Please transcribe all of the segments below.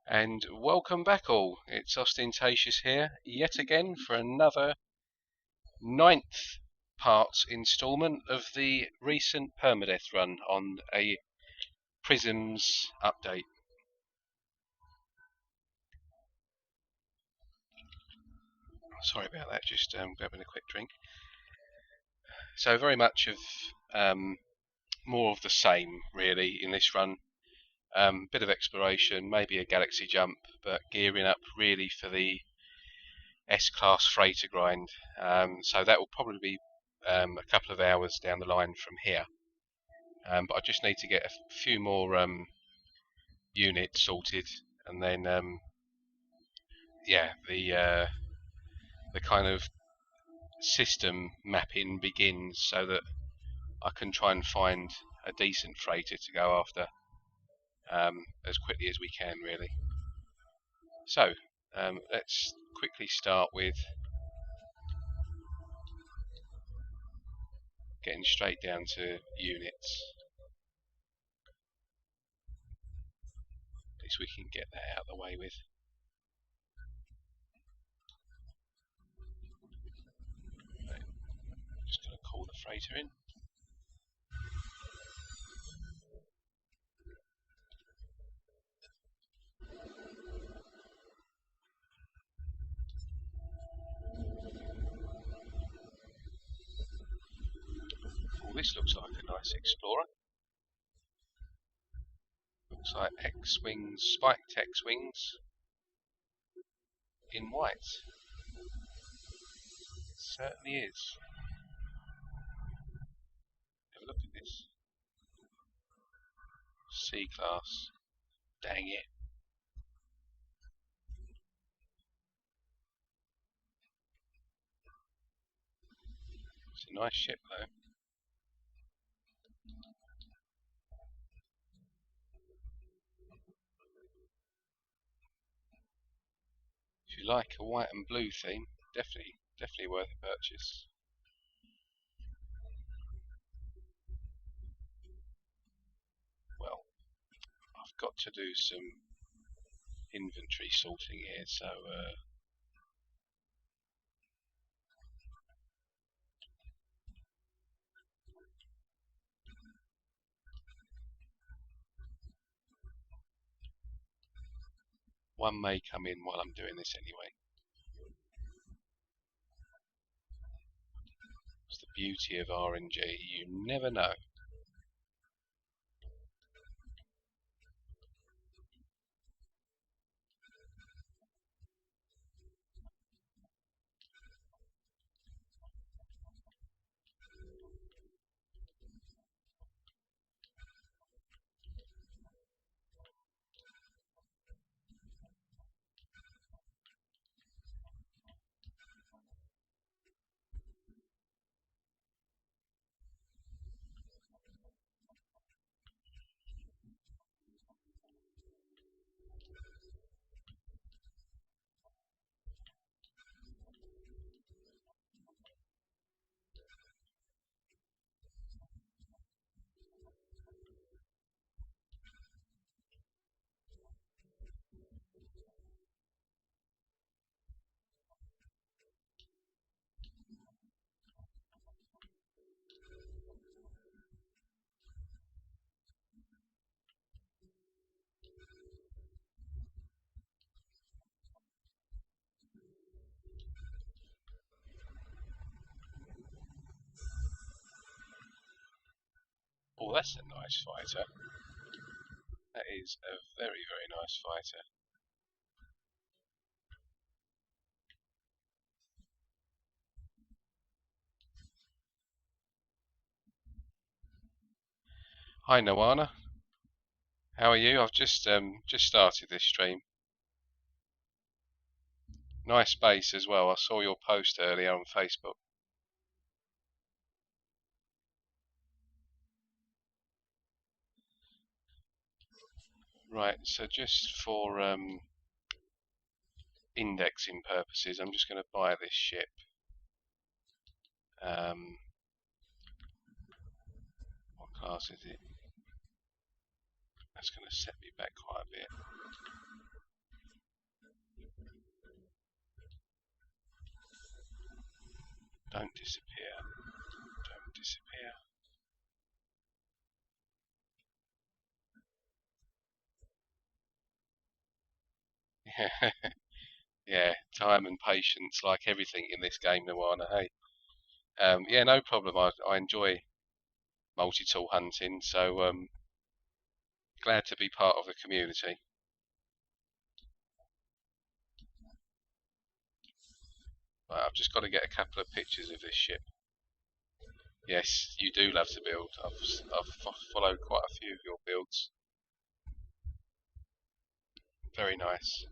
And welcome back all. It's Ostentatious here, yet again for another ninth part instalment of the recent Permadeath run on a Prisms update. Sorry about that, just grabbing a quick drink. So very much of more of the same really in this run. Bit of exploration, maybe a galaxy jump, but gearing up really for the S-Class freighter grind. So that will probably be a couple of hours down the line from here. But I just need to get a few more units sorted, and then yeah, the kind of system mapping begins, so that I can try and find a decent freighter to go after as quickly as we can, really. So let's quickly start with getting straight down to units. At least we can get that out of the way with. Right. Just going to call the freighter in. Oh, this looks like a nice Explorer. Looks like X-Wings, spiked X-Wings in white. It certainly is. Have a look at this. C-Class. Dang it. It's a nice ship though. If you like a white and blue theme, definitely worth a purchase. Well, I've got to do some inventory sorting here, so one may come in while I'm doing this anyway. It's the beauty of RNG, you never know. Oh, that's a nice fighter. That is a very, very nice fighter. Hi Noana, how are you? I've just started this stream. Nice base as well. I saw your post earlier on Facebook. Right, so just for indexing purposes, I'm just going to buy this ship. What class is it? That's going to set me back quite a bit. Don't disappear. Don't disappear. Yeah, yeah. Time and patience, like everything in this game, Nirvana. Hey. Yeah, no problem. I enjoy multi-tool hunting, so glad to be part of the community. Right, I've just got to get a couple of pictures of this ship. Yes, you do love to build. I've followed quite a few of your builds. Very nice.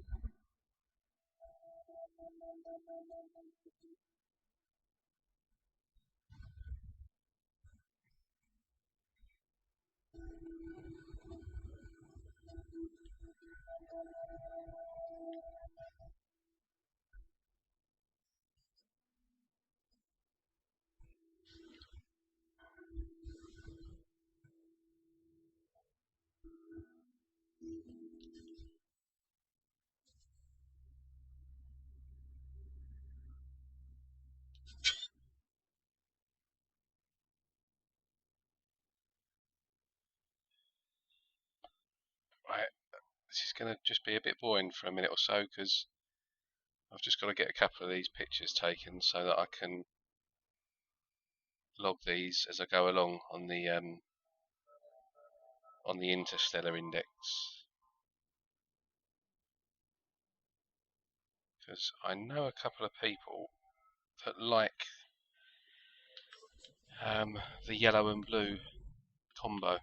Right, this is going to just be a bit boring for a minute or so because I've just got to get a couple of these pictures taken so that I can log these as I go along on the interstellar index. Because I know a couple of people that like the yellow and blue combo.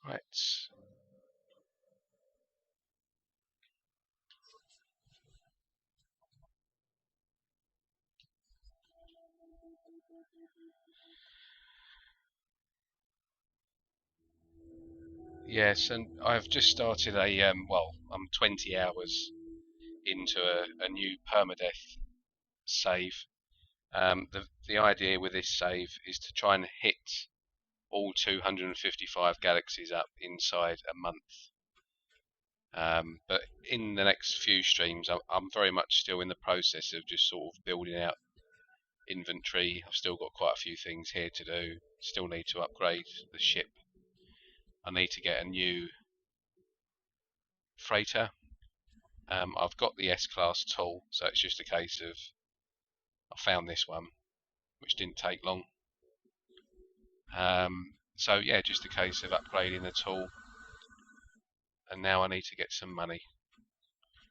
Right. Yes, and I've just started well, I'm 20 hours into a new permadeath save. The idea with this save is to try and hit all 255 galaxies up inside a month. But in the next few streams, I'm very much still in the process of just sort of building out inventory. I've still got quite a few things here to do. Still need to upgrade the ship. I need to get a new freighter. I've got the S-class tool, so it's just a case of I found this one, which didn't take long. So yeah, just a case of upgrading the tool, and now I need to get some money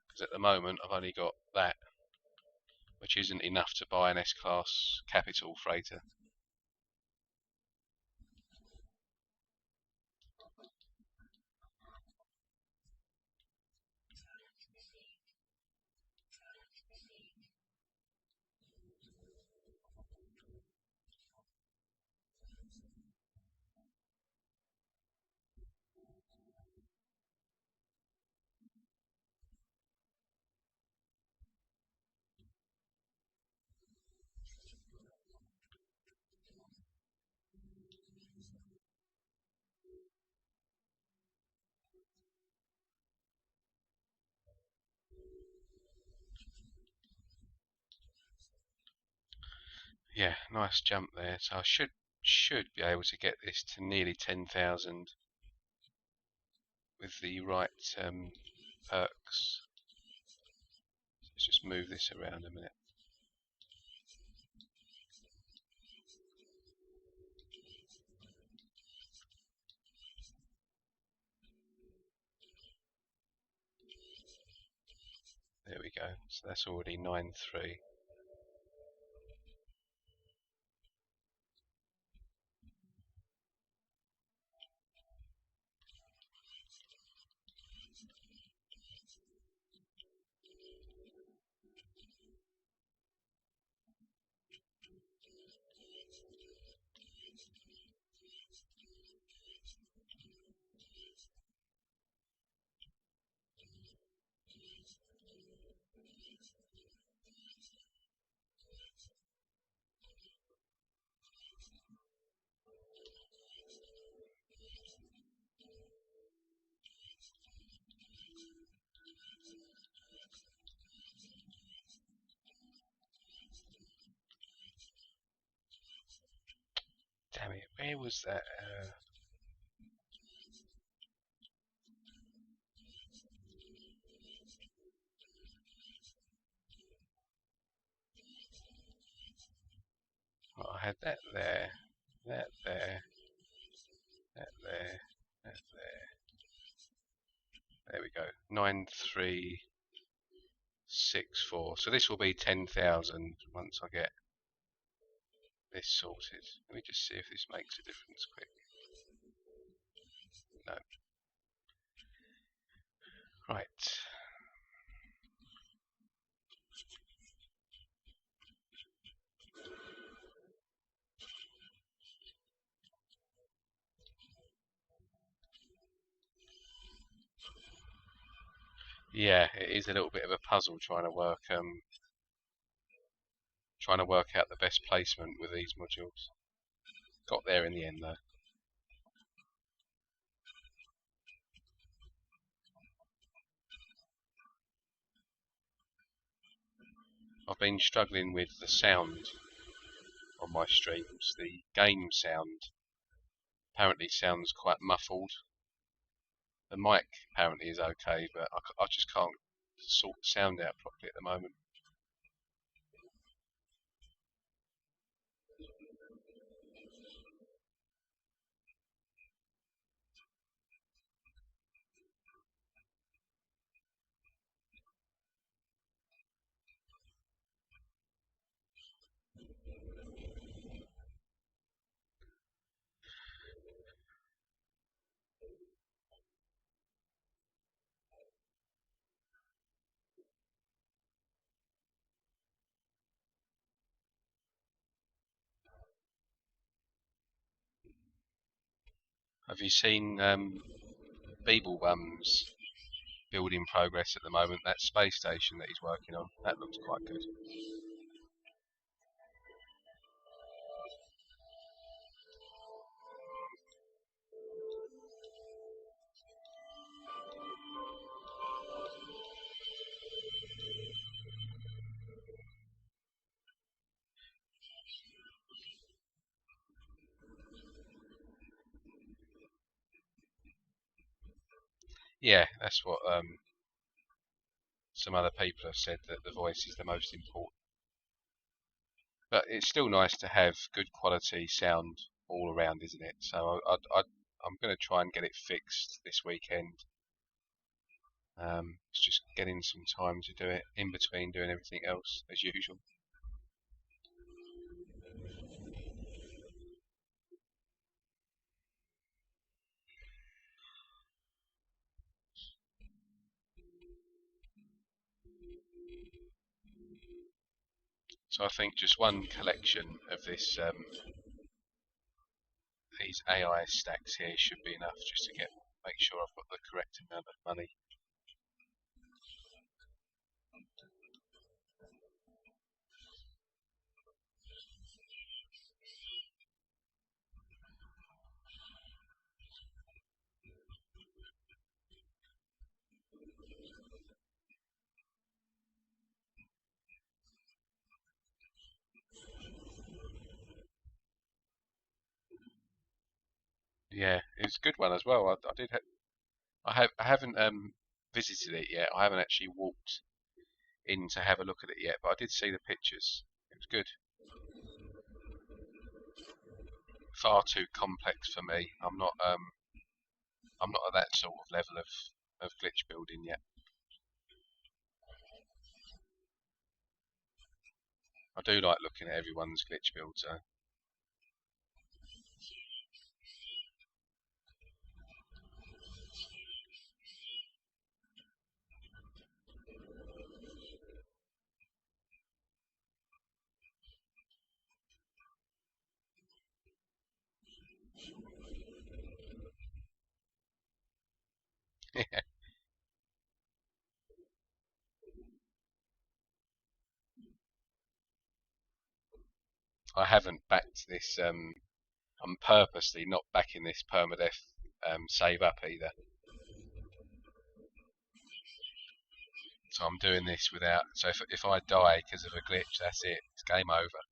because at the moment I've only got that, which isn't enough to buy an S-class capital freighter. Yeah, nice jump there. So I should be able to get this to nearly 10,000 with the right perks. Let's just move this around a minute. There we go. So that's already 9.3. Where was that? I had that there, that there, that there, that there. There we go. 9364. So this will be 10,000 once I get this sorted. Let me just see if this makes a difference quick. No. Right. Yeah, it is a little bit of a puzzle trying to work out the best placement with these modules. Got there in the end though. I've been struggling with the sound on my streams. The game sound apparently sounds quite muffled. The mic apparently is okay, but I just can't sort the sound out properly at the moment. Have you seen Beeblebum's build in progress at the moment? That space station that he's working on, that looks quite good. Yeah, that's what some other people have said, that the voice is the most important. But it's still nice to have good quality sound all around, isn't it? So I'm going to try and get it fixed this weekend. It's just getting some time to do it in between doing everything else as usual. So I think just one collection of this these AI stacks here should be enough just to make sure I've got the correct amount of money. Yeah, it's a good one as well. I did. I haven't visited it yet. I haven't actually walked in to have a look at it yet, but I did see the pictures. It was good. Far too complex for me. I'm not at that sort of level of glitch building yet. I do like looking at everyone's glitch builds though. I haven't backed this. I'm purposely not backing this permadeath save up either. So I'm doing this without. So if I die because of a glitch, that's it. It's game over.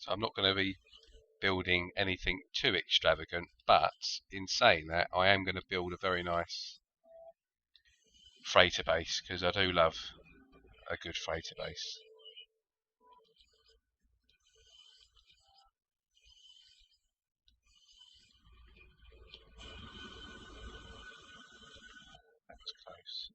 So I'm not going to be building anything too extravagant, but in saying that, I am going to build a very nice freighter base, because I do love a good freighter base. That was close.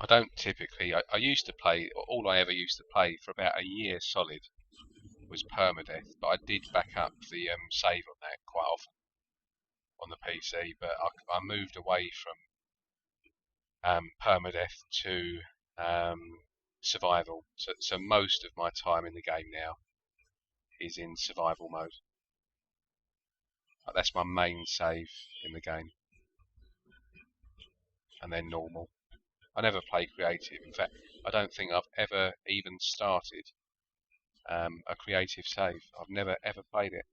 I don't typically. I used to play. All I ever used to play for about a year solid was Permadeath, but I did back up the save on that quite often on the PC. But I moved away from Permadeath to um, survival. So most of my time in the game now is in survival mode. Like, that's my main save in the game, and then normal. I never play creative. In fact, I don't think I've ever even started a creative save. I've never ever played it.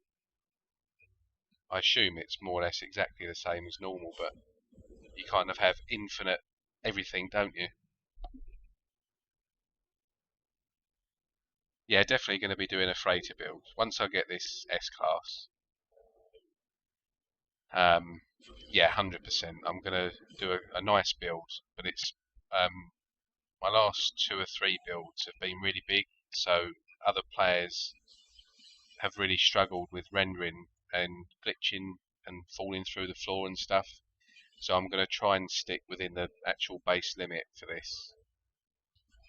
I assume it's more or less exactly the same as normal, but you kind of have infinite everything, don't you? Yeah, definitely going to be doing a freighter build once I get this S class. Yeah, 100%. I'm going to do a nice build, but it's my last 2 or 3 builds have been really big, so other players have really struggled with rendering and glitching and falling through the floor and stuff. So I'm going to try and stick within the actual base limit for this.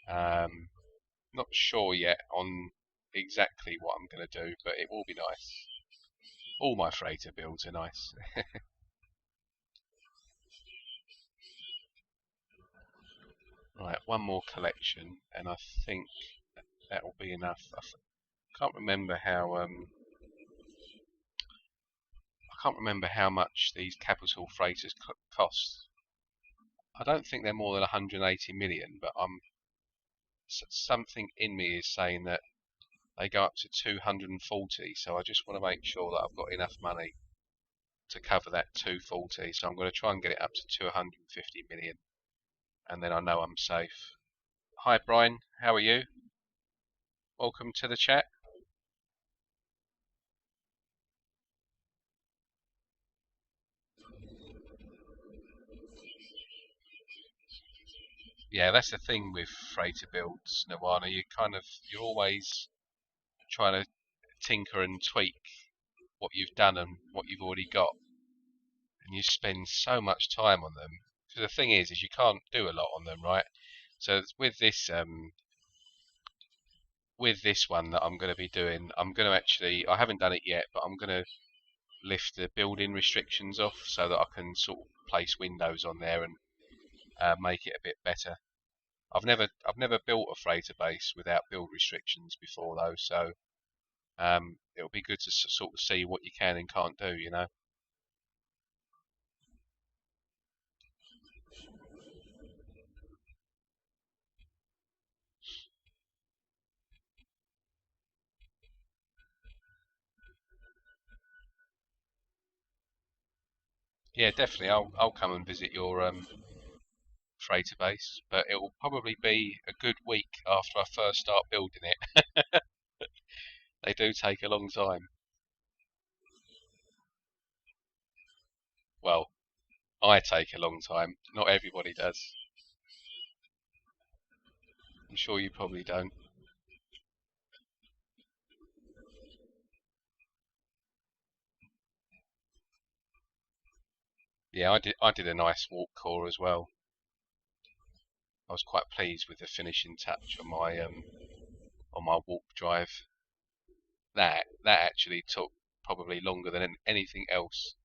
Not sure yet on exactly what I'm going to do, but it will be nice. All my freighter builds are nice. Right, one more collection, and I think that will be enough. I can't remember how I can't remember how much these capital freighters cost. I don't think they're more than 180 million, but something in me is saying that they go up to 240. So I just want to make sure that I've got enough money to cover that 240. So I'm going to try and get it up to 250 million, and then I know I'm safe. Hi Brian, how are you? Welcome to the chat. Yeah, that's the thing with freighter builds, Nirvana. You're always trying to tinker and tweak what you've done and what you've already got, and you spend so much time on them. Because the thing is you can't do a lot on them, right? So with this one that I'm going to be doing, I'm going to actually, I haven't done it yet, but I'm going to lift the building restrictions off so that I can sort of place windows on there and make it a bit better. I've never built a freighter base without build restrictions before though, so it'll be good to sort of see what you can and can't do, you know. Yeah, definitely. I'll come and visit your freighter base, but it will probably be a good week after I first start building it. They do take a long time. Well, I take a long time. Not everybody does. I'm sure you probably don't. Yeah, I did a nice walk core as well. I was quite pleased with the finishing touch on my warp drive. That actually took probably longer than anything else.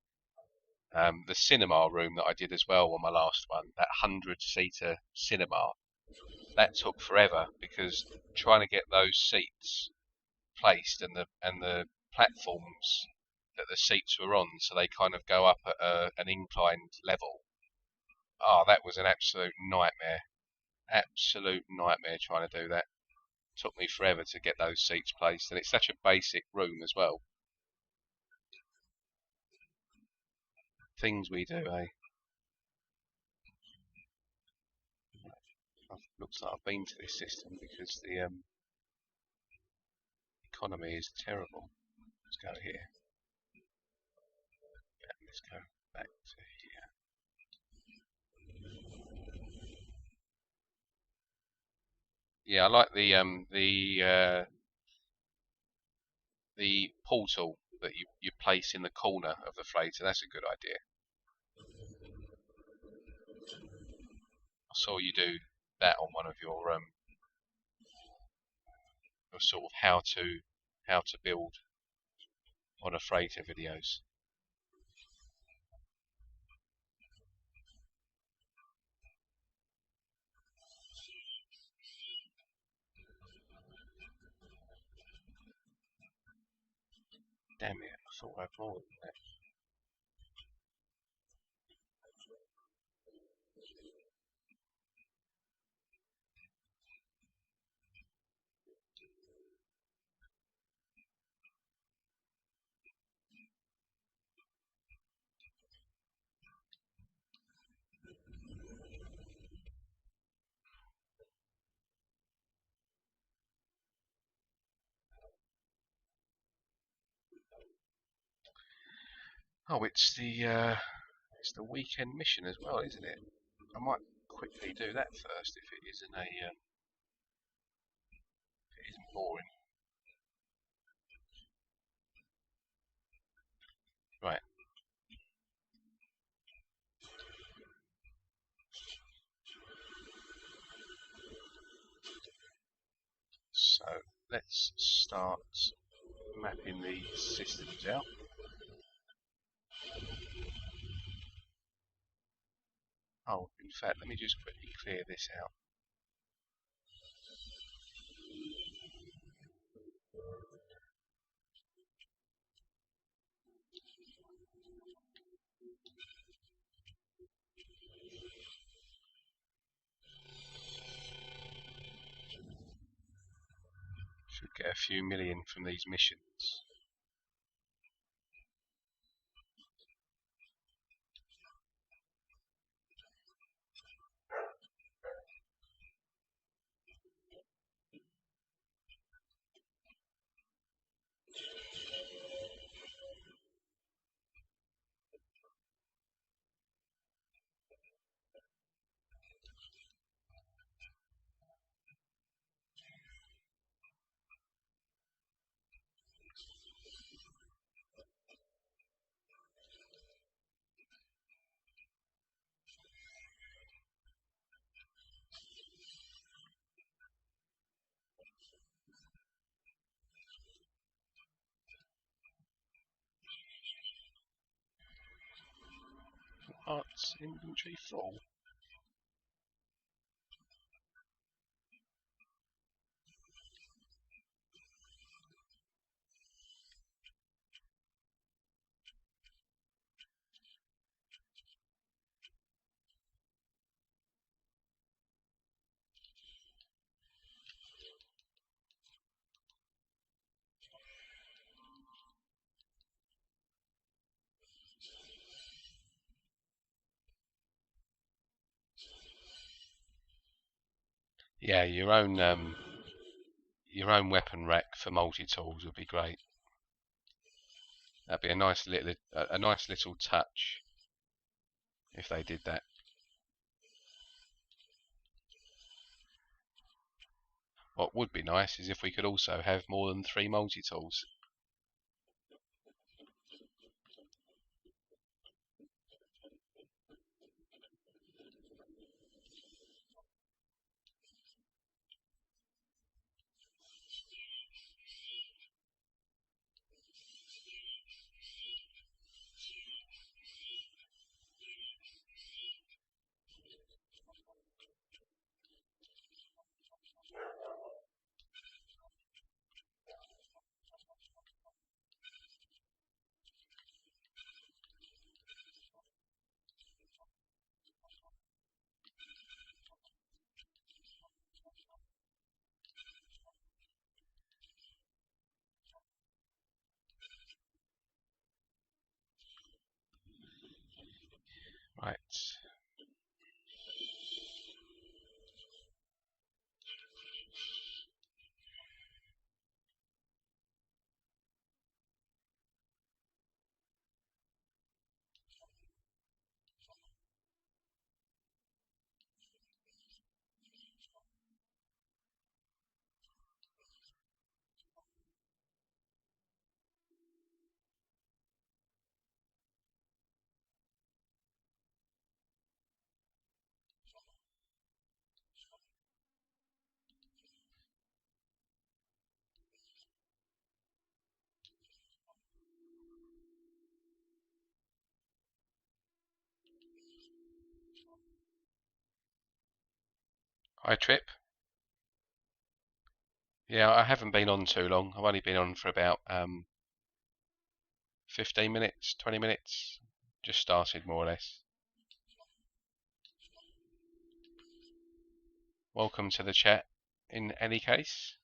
The cinema room that I did as well on my last one, that 100-seater cinema, that took forever because trying to get those seats placed and the platforms that the seats were on, so they kind of go up at an inclined level. Oh, that was an absolute nightmare. Absolute nightmare trying to do that. Took me forever to get those seats placed, and it's such a basic room as well. Things we do, eh? Looks like I've been to this system because the economy is terrible. Let's go here. Let's go back to here. Yeah, I like the portal that you place in the corner of the freighter. That's a good idea. I saw you do that on one of your sort of how to build on a freighter videos. Damn it, I thought I had more than that. Oh, it's the weekend mission as well, isn't it? I might quickly do that first if it isn't boring. Right. So let's start mapping these systems out. Oh, in fact, let me just quickly clear this out. Should get a few million from these missions. Parts inventory full. Yeah, your own weapon rack for multi-tools would be great. That'd be a nice little touch if they did that. What would be nice is if we could also have more than 3 multi-tools. Hi Trip. Yeah, I haven't been on too long. I've only been on for about 15 minutes, 20 minutes. Just started more or less. Welcome to the chat in any case.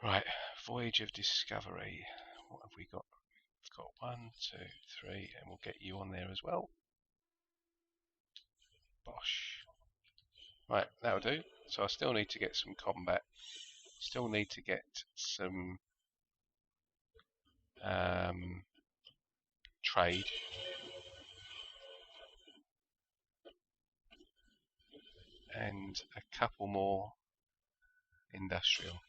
Right, Voyage of Discovery. What have we got? We've got 1, 2, 3, and we'll get you on there as well. Bosh. Right, that'll do. So I still need to get some combat. Still need to get some trade. And a couple more industrial.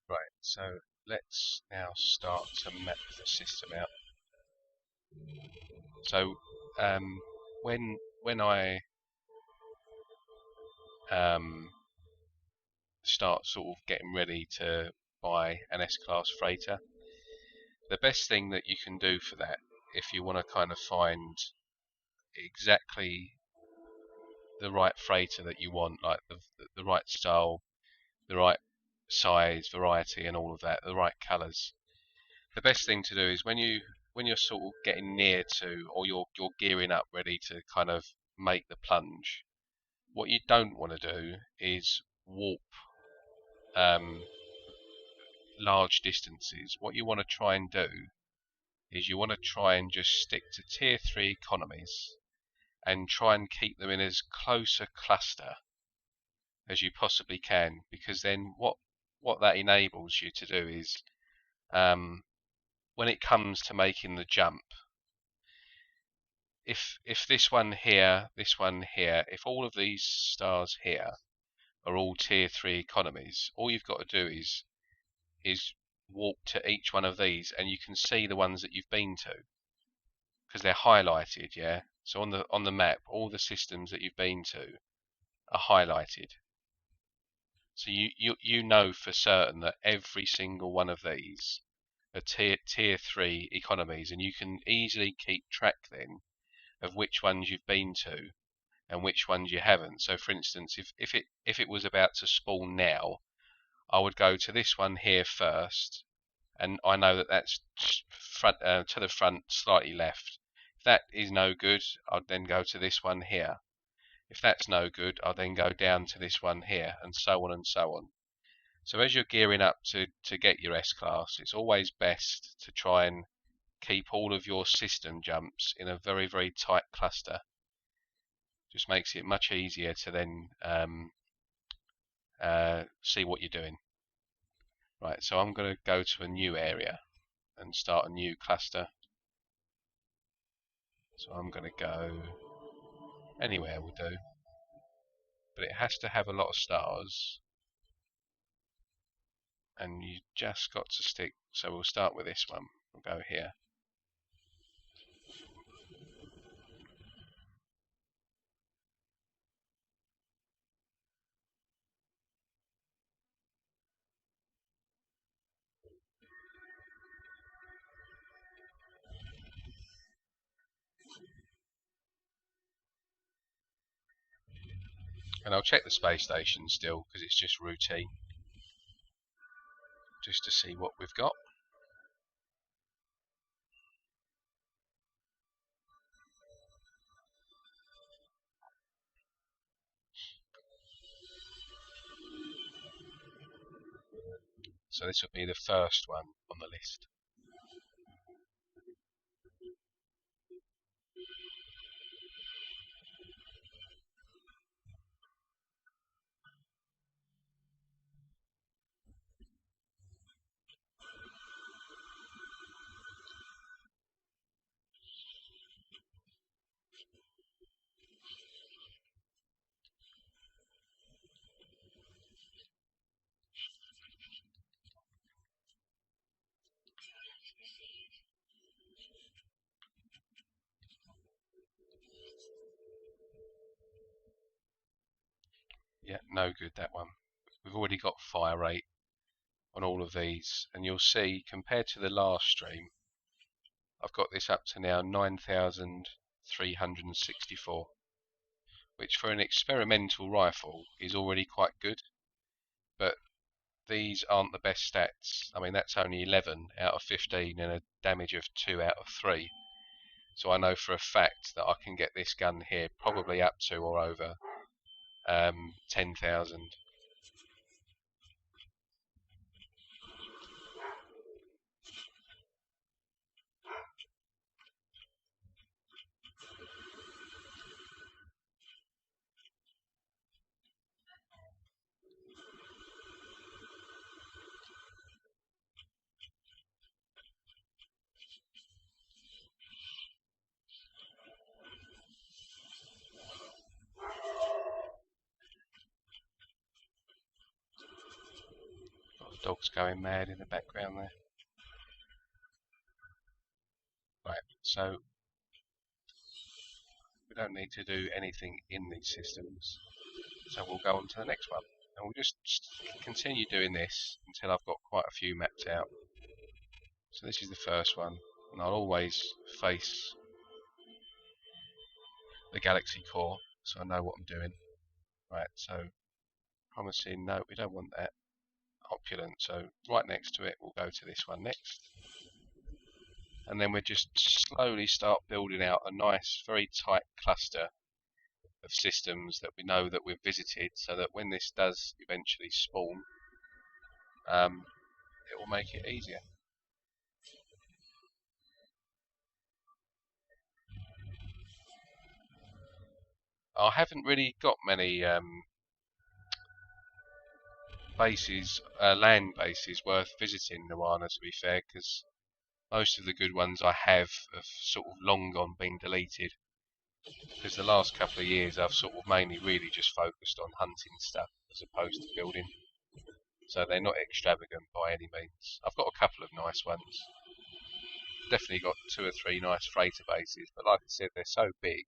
Right, so let's now start to map the system out. So when I start sort of getting ready to buy an S-Class freighter, the best thing that you can do for that, if you want to kind of find exactly the right freighter that you want, like the right style, the right size, variety, and all of that, the right colours. The best thing to do is when you're sort of getting near to, or you're gearing up, ready to kind of make the plunge. What you don't want to do is warp large distances. What you want to try and do is you want to try and just stick to tier 3 economies and try and keep them in as close a cluster as you possibly can, because then what that enables you to do is when it comes to making the jump, if this one here, if all of these stars here are all tier 3 economies, all you've got to do is walk to each one of these and you can see the ones that you've been to because they're highlighted. Yeah, so on the map all the systems that you've been to are highlighted, so you know for certain that every single one of these are tier 3 economies, and you can easily keep track then of which ones you've been to and which ones you haven't. So for instance, if it was about to spawn now, I would go to this one here first, and I know that that's front to the front, slightly left. If that is no good, I'd then go to this one here. If that's no good, I'll then go down to this one here, and so on and so on. So as you're gearing up to get your S-Class, it's always best to try and keep all of your system jumps in a very, very tight cluster. Just makes it much easier to then see what you're doing. Right, so I'm going to go to a new area and start a new cluster. So I'm going to go anywhere will do, but it has to have a lot of stars, and you just got to stick. So we'll start with this one. We'll go here. And I'll check the space station still because it's just routine, just to see what we've got. So this will be the first one on the list. Yeah, no good that one. We've already got fire rate on all of these, and you'll see compared to the last stream, I've got this up to now 9,364, which for an experimental rifle is already quite good, but these aren't the best stats. I mean, that's only 11 out of 15 and a damage of 2 out of 3. So I know for a fact that I can get this gun here probably up to or over 10,000. Got the dogs going mad in the background there. Right, so we don't need to do anything in these systems. So we'll go on to the next one. And we'll just continue doing this until I've got quite a few mapped out. So this is the first one, and I'll always face the galaxy core so I know what I'm doing. Right, so promising, no, we don't want that. Opulent, so right next to it, we'll go to this one next. And then we'll just slowly start building out a nice, very tight cluster of systems that we know that we've visited, so that when this does eventually spawn, it will make it easier. I haven't really got many bases, land bases worth visiting Nirvana, to be fair, because most of the good ones I have sort of long gone been deleted. Because the last couple of years I've sort of mainly really just focused on hunting stuff as opposed to building. So they're not extravagant by any means. I've got a couple of nice ones. Definitely got 2 or 3 nice freighter bases, but like I said, they're so big,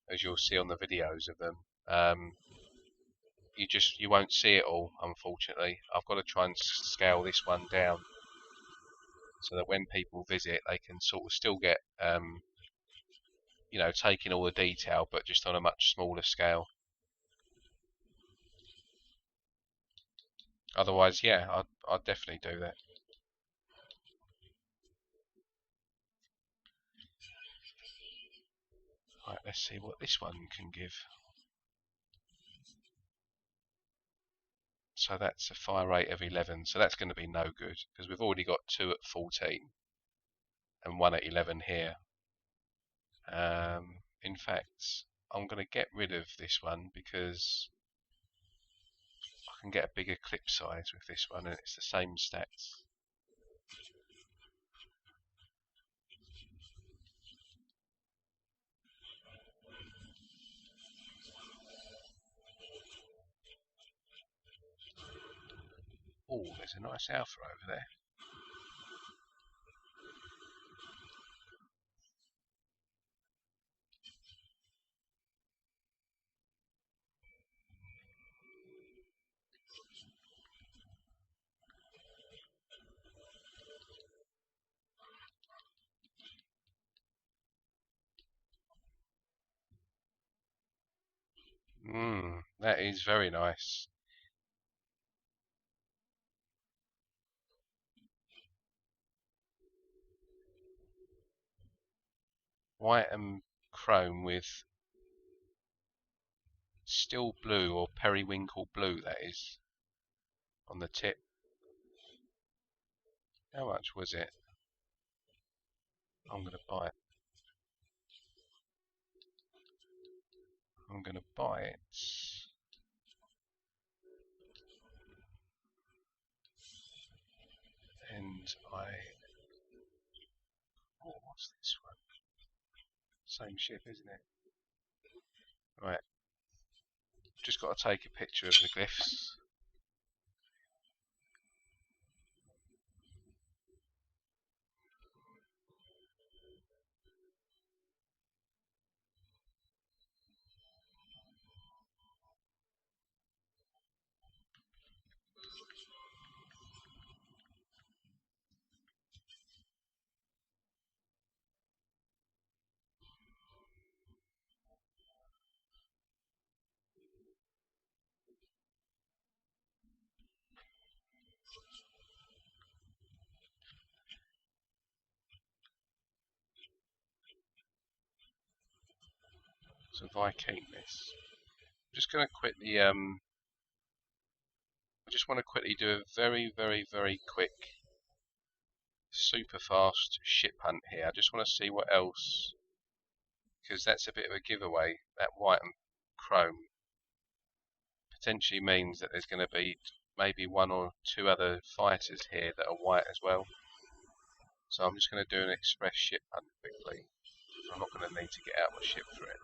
as you'll see on the videos of them. You won't see it all, unfortunately. I've got to try and scale this one down so that when people visit, they can sort of still get, taking all the detail, but just on a much smaller scale. Otherwise, yeah, I'd definitely do that. Right, let's see what this one can give. So that's a fire rate of 11, so that's going to be no good, because we've already got 2 at 14 and 1 at 11 here. In fact, I'm going to get rid of this one because I can get a bigger clip size with this one and it's the same stats. Oh, there's a nice alpha over there. That is very nice. White and chrome with steel blue or periwinkle blue, that is, on the tip. How much was it? I'm going to buy it. I'm going to buy it. And what's this one? Same ship, isn't it? Right. Just got to take a picture of the glyphs. So if I keep this, I'm just going to quickly, I just want to quickly do a very, very, very quick, super fast ship hunt here. I just want to see what else, because that's a bit of a giveaway. That white and chrome potentially means that there's going to be maybe one or two other fighters here that are white as well. So I'm just going to do an express ship hunt quickly. I'm not going to need to get out my ship for it.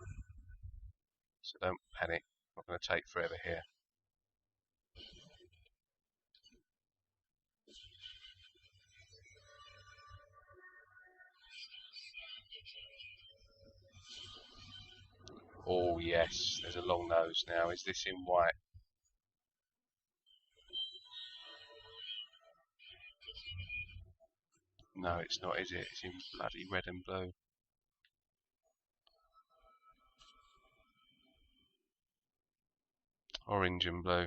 So don't panic. I'm not going to take forever here. Oh yes, there's a long nose now. Is this in white? No, it's not, is it? It's in bloody red and blue. Orange and blue.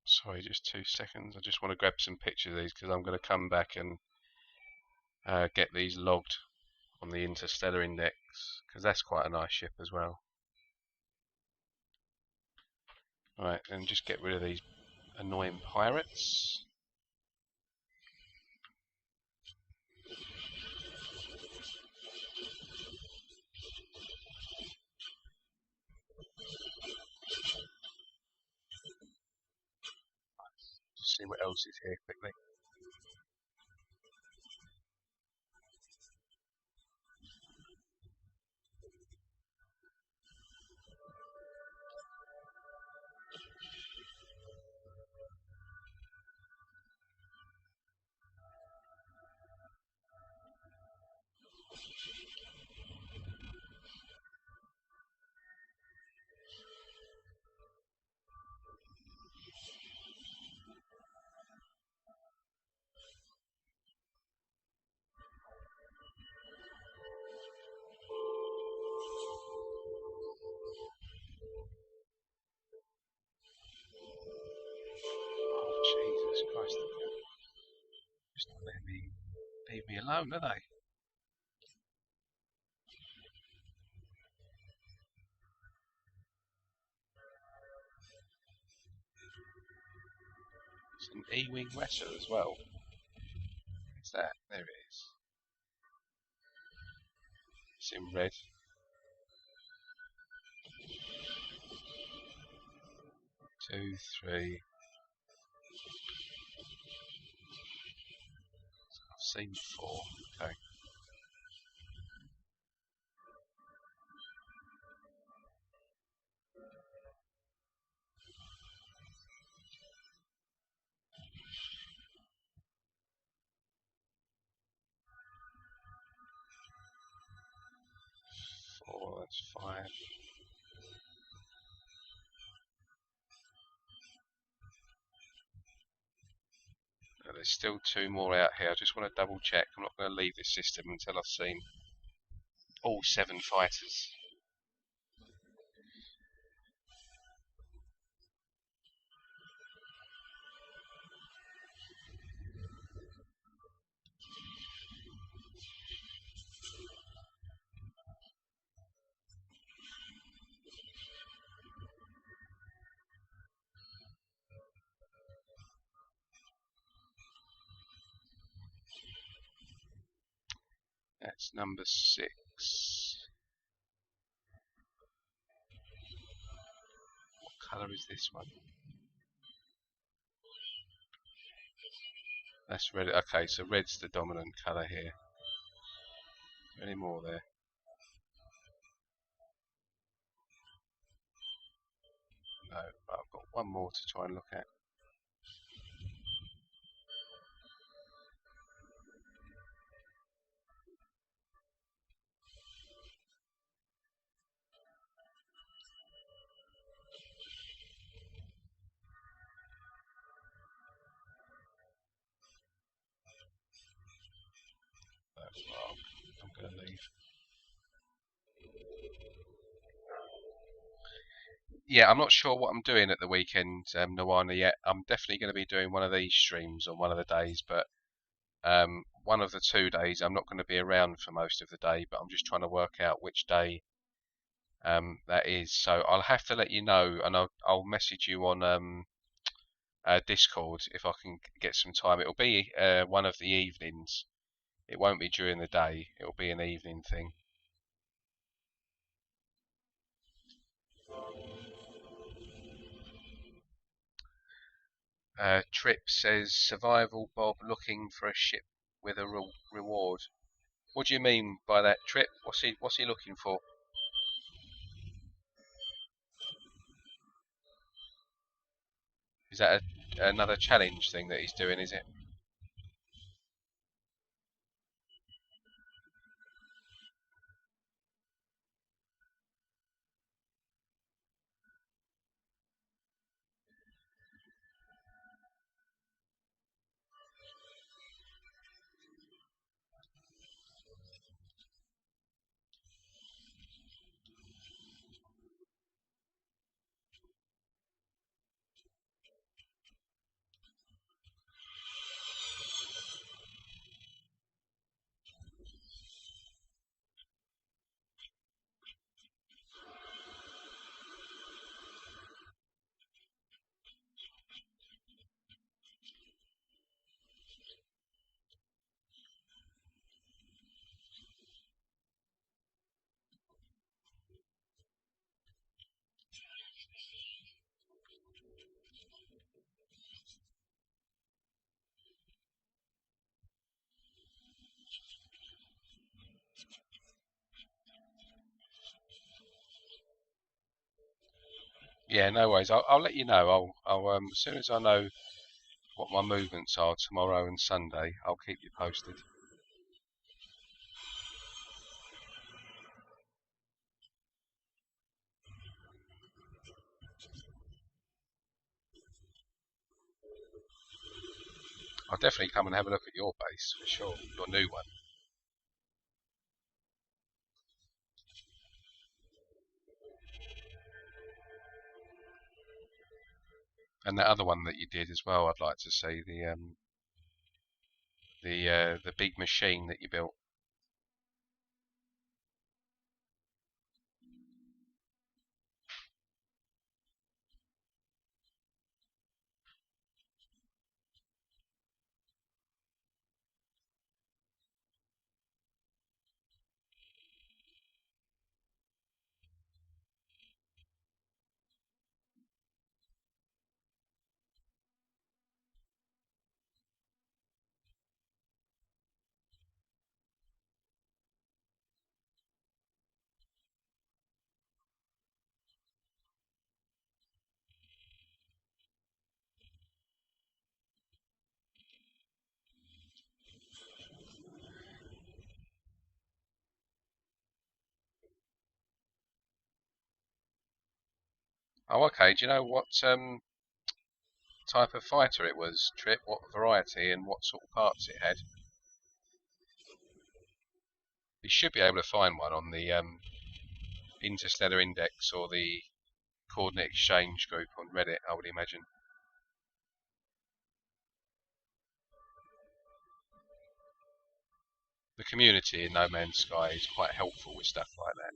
Sorry, just 2 seconds. I just want to grab some pictures of these because I'm going to come back and get these logged on the Interstellar Index because that's quite a nice ship as well. Right, and just get rid of these annoying pirates. Just see what else is here quickly. Oh Jesus Christ! Just not letting me leave me alone, are they? It's an E-wing wrestle as well. What's that? There it is. It's in red. Two, three. I've seen 4. Okay. That's 5. There's still 2 more out here. I just want to double check. I'm not going to leave this system until I've seen all 7 fighters. That's number 6. What colour is this one? That's red. Okay, so red's the dominant colour here. Is there any more there? No, but I've got one more to try and look at. Well, I'm going to leave. Yeah, I'm not sure what I'm doing at the weekend, Nawana, yet. I'm definitely going to be doing one of these streams on one of the days, but one of the 2 days I'm not going to be around for most of the day, but I'm just trying to work out which day that is. So I'll have to let you know, and I'll message you on Discord if I can get some time. It'll be one of the evenings. It won't be during the day. It'll be an evening thing. Trip says survival Bob looking for a ship with a reward. What do you mean by that, Trip? What's he looking for? Is that another challenge thing that he's doing? Is it? Yeah, no worries. I'll let you know. I'll as soon as I know what my movements are tomorrow and Sunday, I'll keep you posted. I'll definitely come and have a look at your base for sure, your new one, and that other one that you did as well. I'd like to see the big machine that you built. Oh, okay. Do you know what type of fighter it was, Trip? What variety and what sort of parts it had? You should be able to find one on the Interstellar Index or the Coordinate Exchange group on Reddit, I would imagine. The community in No Man's Sky is quite helpful with stuff like that.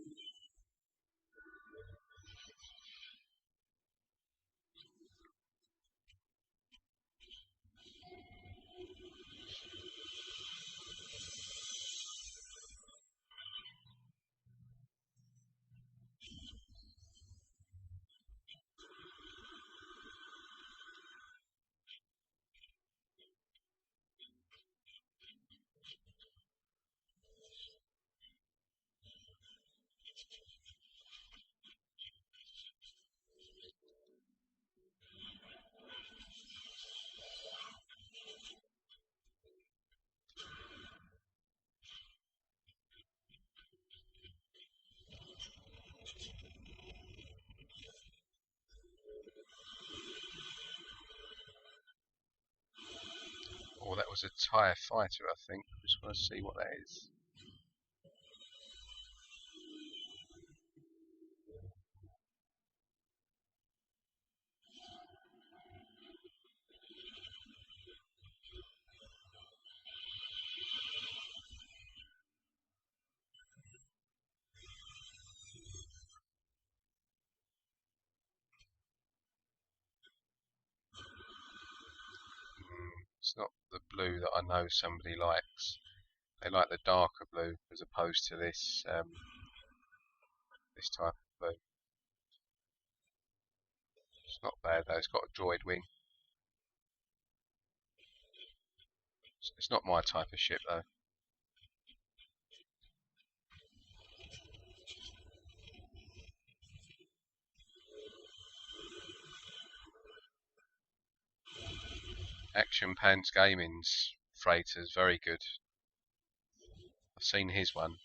Oh, that was a TIE fighter, I think. I just want to see what that is. It's not the blue that I know somebody likes. They like the darker blue as opposed to this this type of blue. It's not bad though. It's got a droid wing. It's not my type of ship though. Action Pants Gaming's freighter's very good. I've seen his one.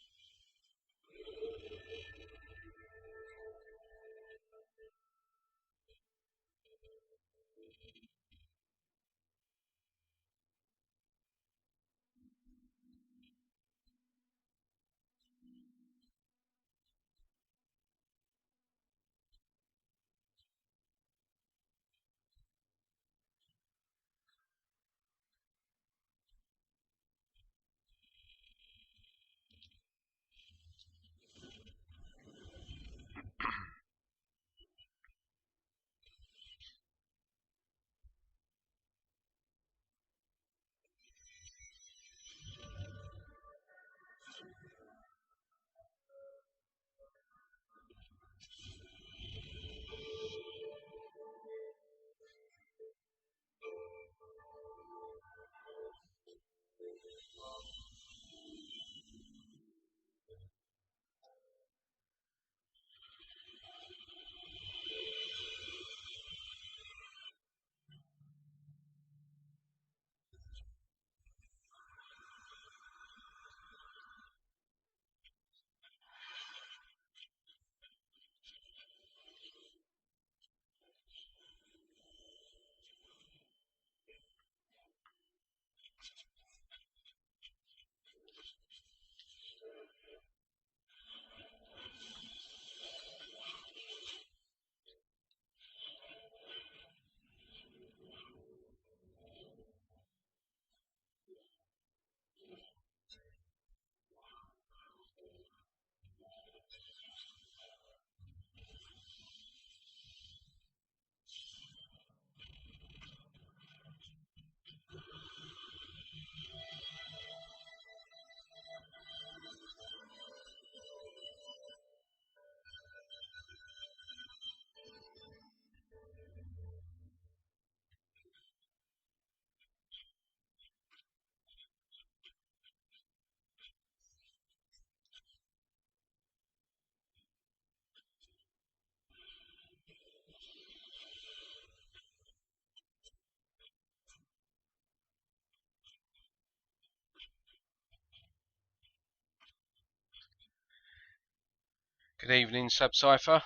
Good evening, Subcipher.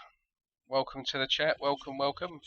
Welcome to the chat. Welcome, welcome.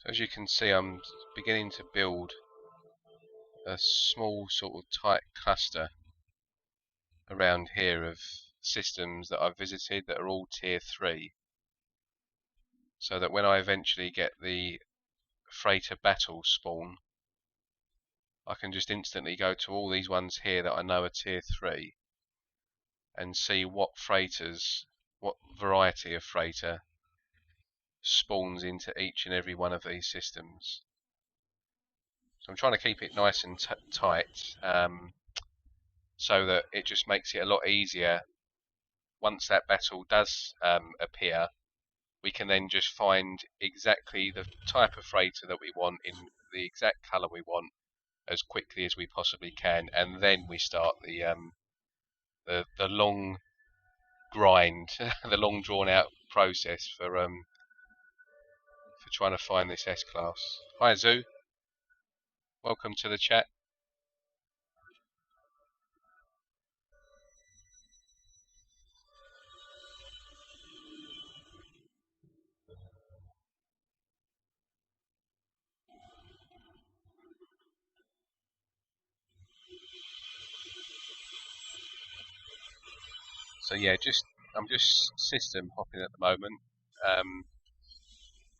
So as you can see, I'm beginning to build a small sort of tight cluster around here of systems that I've visited that are all tier 3, so that when I eventually get the freighter battle spawn, I can just instantly go to all these ones here that I know are tier 3 and see what freighters, what variety of freighter spawns into each and every one of these systems. So I'm trying to keep it nice and tight, so that it just makes it a lot easier. Once that battle does appear, we can then just find exactly the type of freighter that we want in the exact colour we want as quickly as we possibly can, and then we start the long grind, the long drawn out process for trying to find this S-Class. Hi Zoo, welcome to the chat. So yeah, I'm just system hopping at the moment.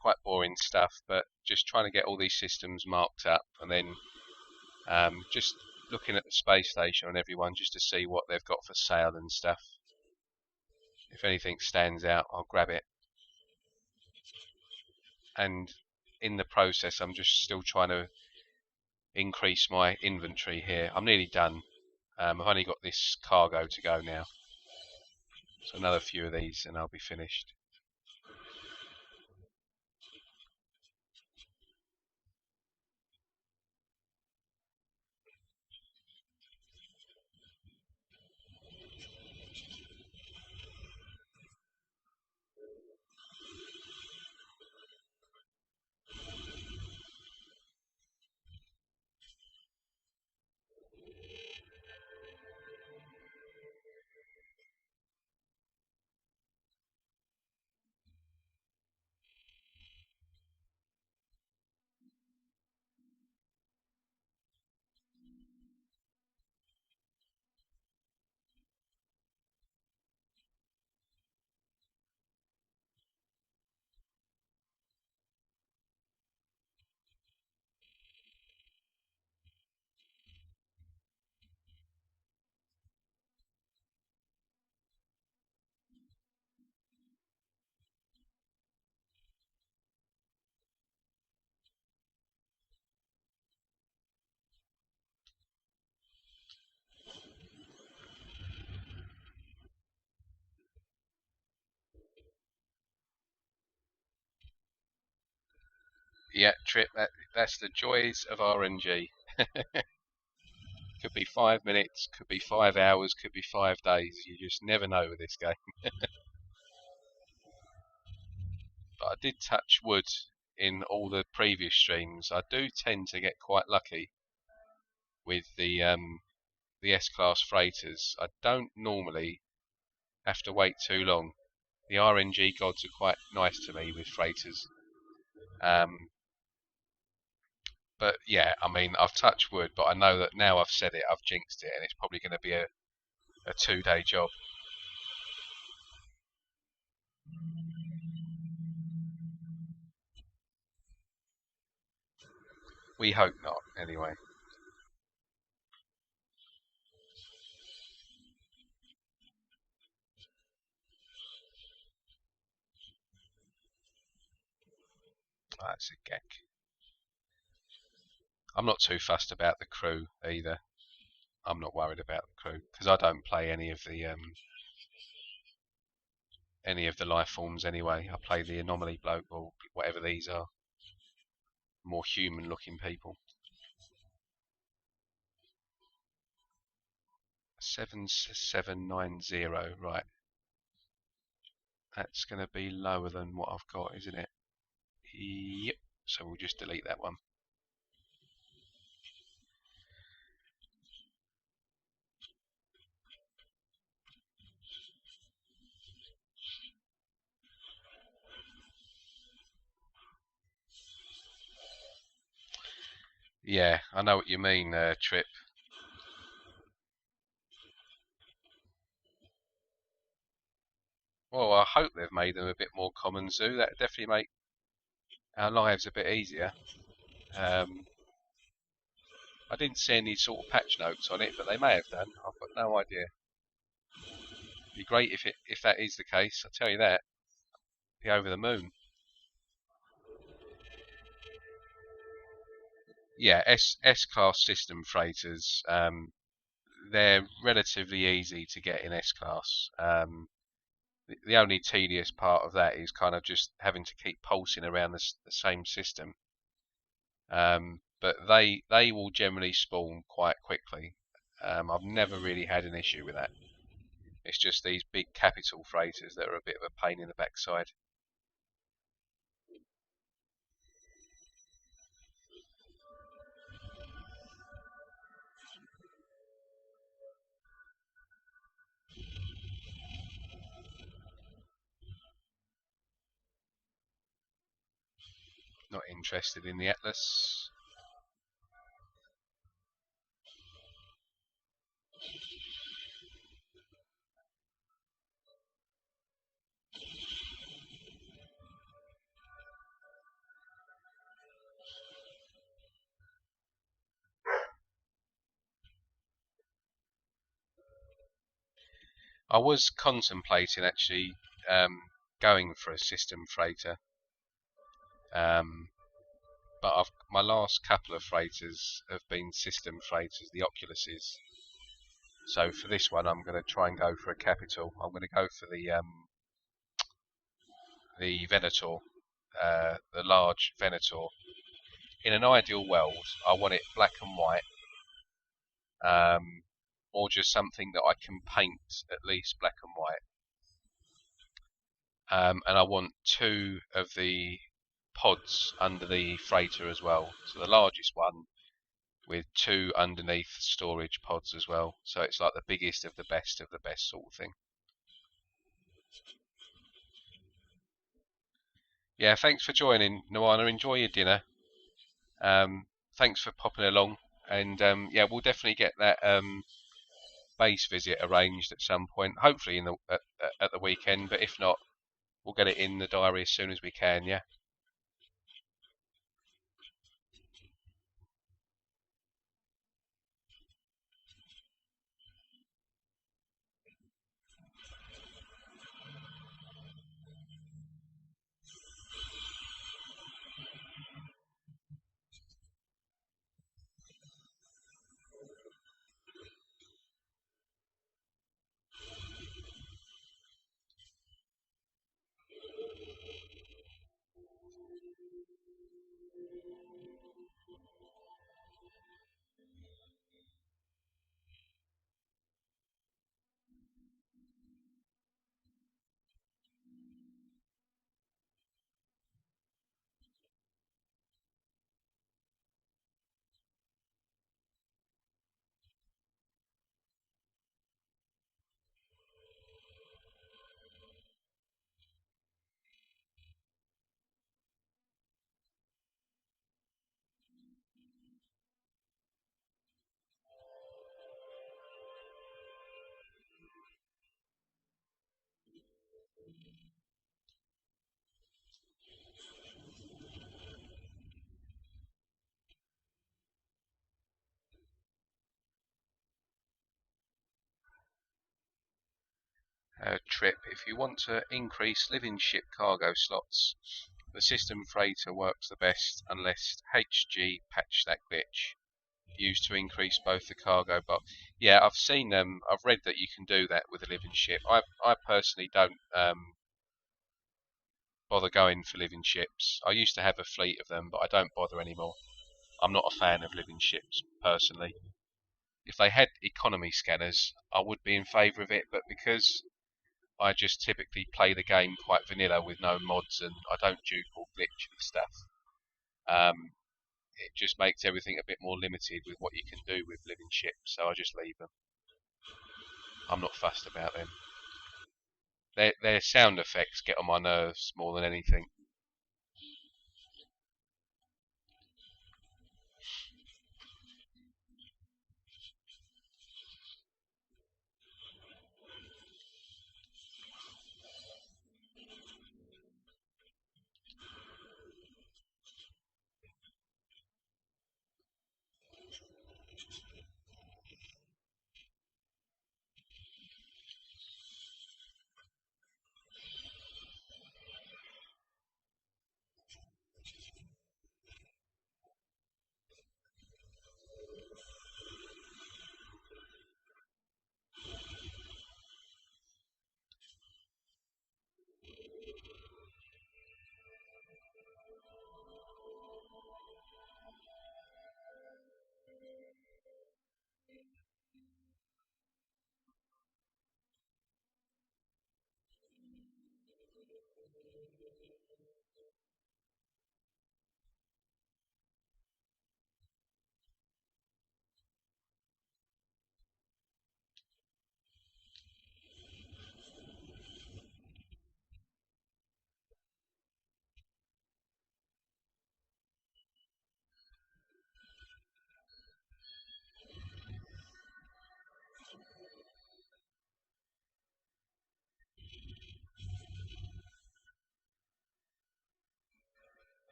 Quite boring stuff, but just trying to get all these systems marked up, and then just looking at the space station on everyone just to see what they've got for sale and stuff. If anything stands out, I'll grab it. And in the process, I'm just still trying to increase my inventory here. I'm nearly done. I've only got this cargo to go now, so another few of these and I'll be finished. Yeah, Trip, that's the joys of RNG. Could be 5 minutes, could be 5 hours, could be 5 days. You just never know with this game. But I did touch wood in all the previous streams. I do tend to get quite lucky with the S-Class freighters. I don't normally have to wait too long. The RNG gods are quite nice to me with freighters. But yeah, I mean, I've touched wood, but I know that now I've said it, I've jinxed it, and it's probably going to be a 2-day job. We hope not, anyway. Oh, that's a geck. I'm not too fussed about the crew either. I'm not worried about the crew because I don't play any of the life forms anyway. I play the anomaly bloke or whatever these are, more human-looking people. 7790, right? That's going to be lower than what I've got, isn't it? Yep. So we'll just delete that one. Yeah, I know what you mean, Trip. Well, I hope they've made them a bit more common, Zoo. That definitely make our lives a bit easier. I didn't see any sort of patch notes on it, but they may have done. I've got no idea. It'd be great if that is the case. I'll tell you that. Be over the moon. Yeah, S-Class system freighters. They're relatively easy to get in S-Class. The only tedious part of that is kind of just having to keep pulsing around the same system. But they will generally spawn quite quickly. I've never really had an issue with that. It's just these big capital freighters that are a bit of a pain in the backside. Not interested in the Atlas. I was contemplating actually going for a system freighter, but my last couple of freighters have been system freighters, the Oculuses. So for this one, I'm going to try and go for a capital. I'm going to go for the Venator, the large Venator. In an ideal world, I want it black and white, or just something that I can paint at least black and white. And I want 2 of the pods under the freighter as well. So the largest one with 2 underneath storage pods as well. So it's like the biggest of the best sort of thing. Yeah, thanks for joining, Nuana. Enjoy your dinner. Thanks for popping along. And yeah, we'll definitely get that base visit arranged at some point. Hopefully at the weekend, but if not, we'll get it in the diary as soon as we can. Yeah. Trip. If you want to increase living ship cargo slots, the system freighter works the best unless HG patch that glitch used to increase both the cargo. But yeah, I've seen I've read that you can do that with a living ship. I personally don't bother going for living ships. I used to have a fleet of them, but I don't bother anymore. I'm not a fan of living ships personally. If they had economy scanners, I would be in favour of it, but because I just typically play the game quite vanilla with no mods and I don't dupe or glitch and stuff. It just makes everything a bit more limited with what you can do with living ships, so I just leave them. I'm not fussed about them. Their sound effects get on my nerves more than anything.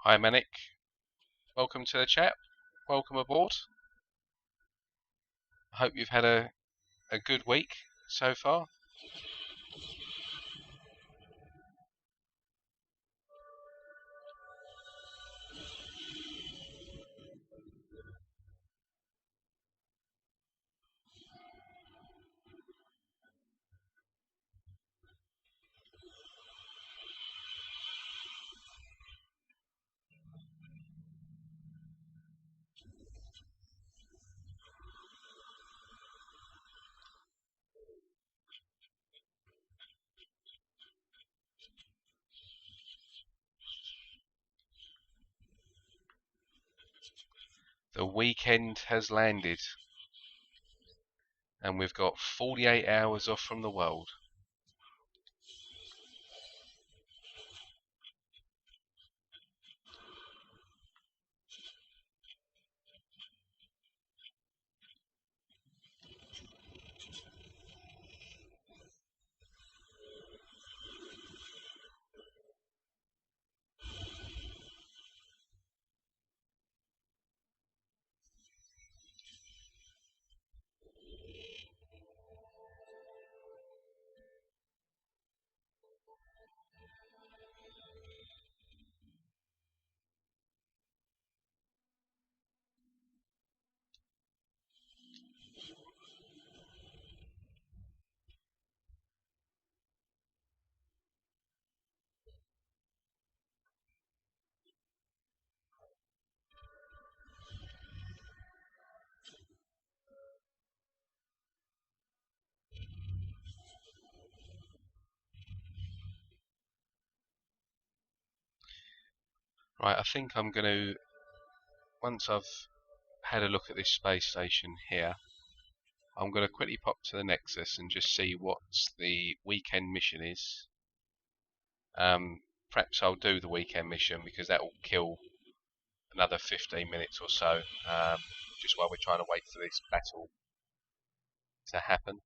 Hi Manic, welcome to the chat. Welcome aboard. I hope you've had a a good week so far. The weekend has landed, and we've got 48 hours off from the world. Right, I think I'm going to, once I've had a look at this space station here, I'm going to quickly pop to the Nexus and just see what the weekend mission is. Perhaps I'll do the weekend mission because that will kill another 15 minutes or so, just while we're trying to wait for this battle to happen.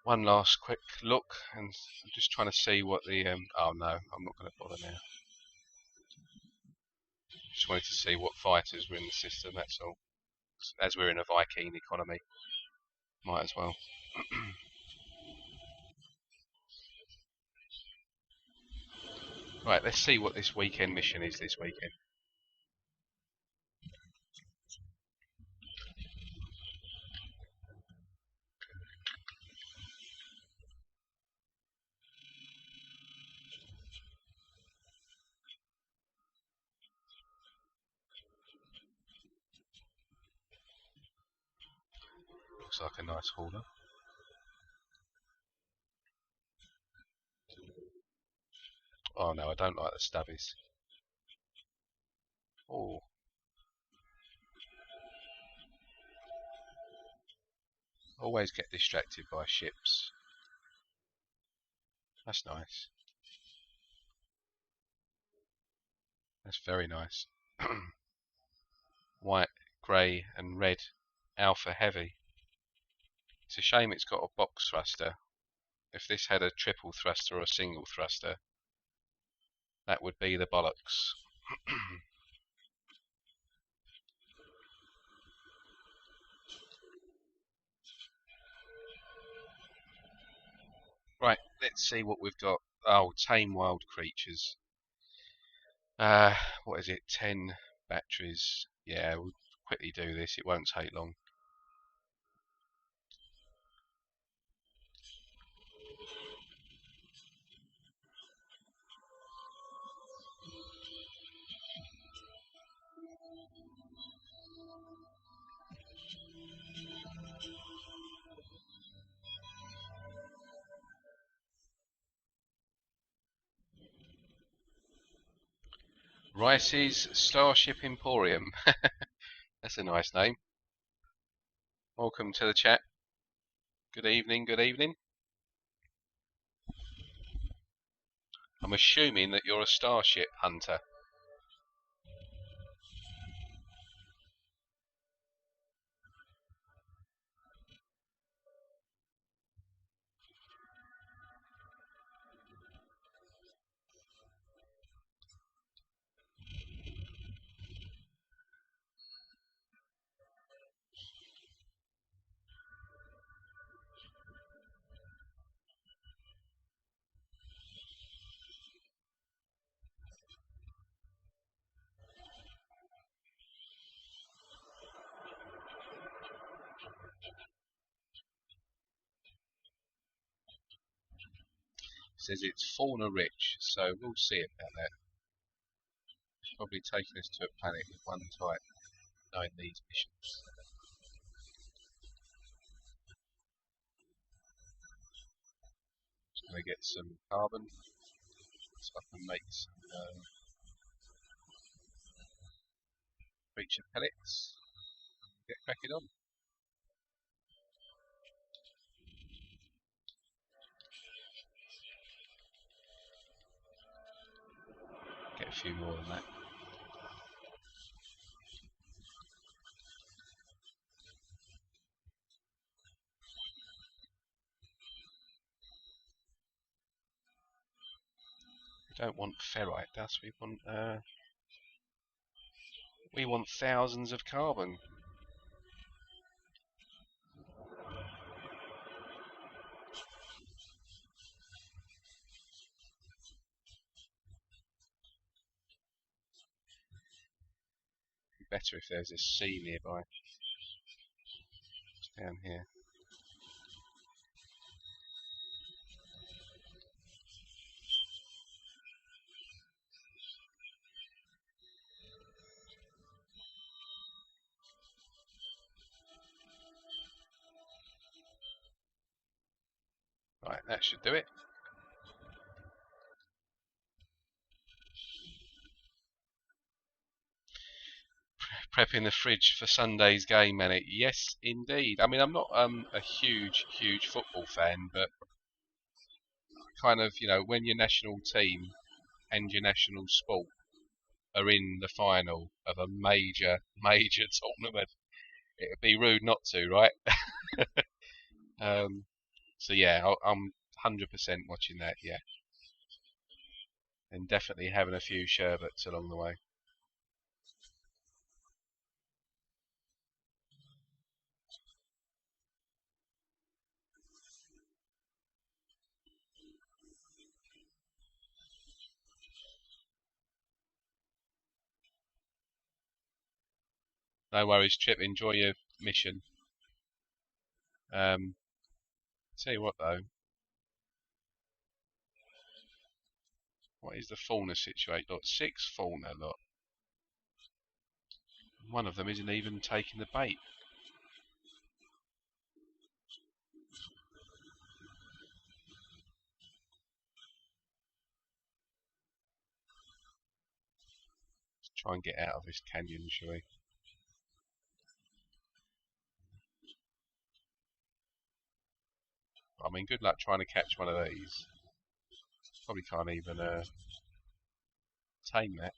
one last quick look, and I'm just trying to see what the oh no, I'm not going to bother now. Just wanted to see what fighters were in the system, that's all. As we're in a Viking economy, might as well. Right, let's see what this weekend mission is this weekend. Looks like a nice hauler. Oh no, I don't like the stubbies. Oh, always get distracted by ships. That's nice. That's very nice. White, grey and red Alpha Heavy. It's a shame it's got a box thruster. If this had a triple thruster or a single thruster, that would be the bollocks. Right, let's see what we've got. Oh, tame wild creatures. What is it? 10 batteries. Yeah, we'll quickly do this. It won't take long. Rice's Starship Emporium. That's a nice name. Welcome to the chat. Good evening, good evening. I'm assuming that you're a starship hunter. Says it's fauna rich, so we'll see about that. It's probably taking us to a planet with one type, knowing these missions. Just going to get some carbon so I can make some creature pellets. Get cracking on. Get a few more than that. We don't want ferrite dust. We want thousands of carbon. Better if there's a sea nearby. It's down here. Right, that should do it. Prepping the fridge for Sunday's game, Manic. Yes, indeed. I mean, I'm not a huge football fan, but kind of, when your national team and your national sport are in the final of a major tournament, it'd be rude not to, right? So yeah, I'm 100% watching that. Yeah, and definitely having a few sherbets along the way. No worries, Trip. Enjoy your mission. Um, tell you what though, what is the fauna situation? Look, 6 fauna. Look, one of them isn't even taking the bait. Let's try and get out of this canyon, shall we? I mean, good luck trying to catch one of these. Probably can't even tame that.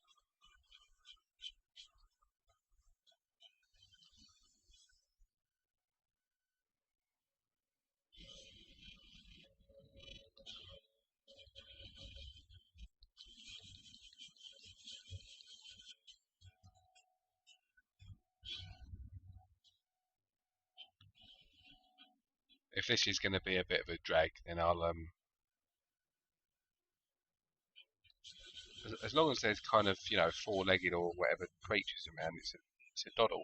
If this is going to be a bit of a drag, then I'll as long as there's kind of four-legged or whatever creatures around, it's a doddle.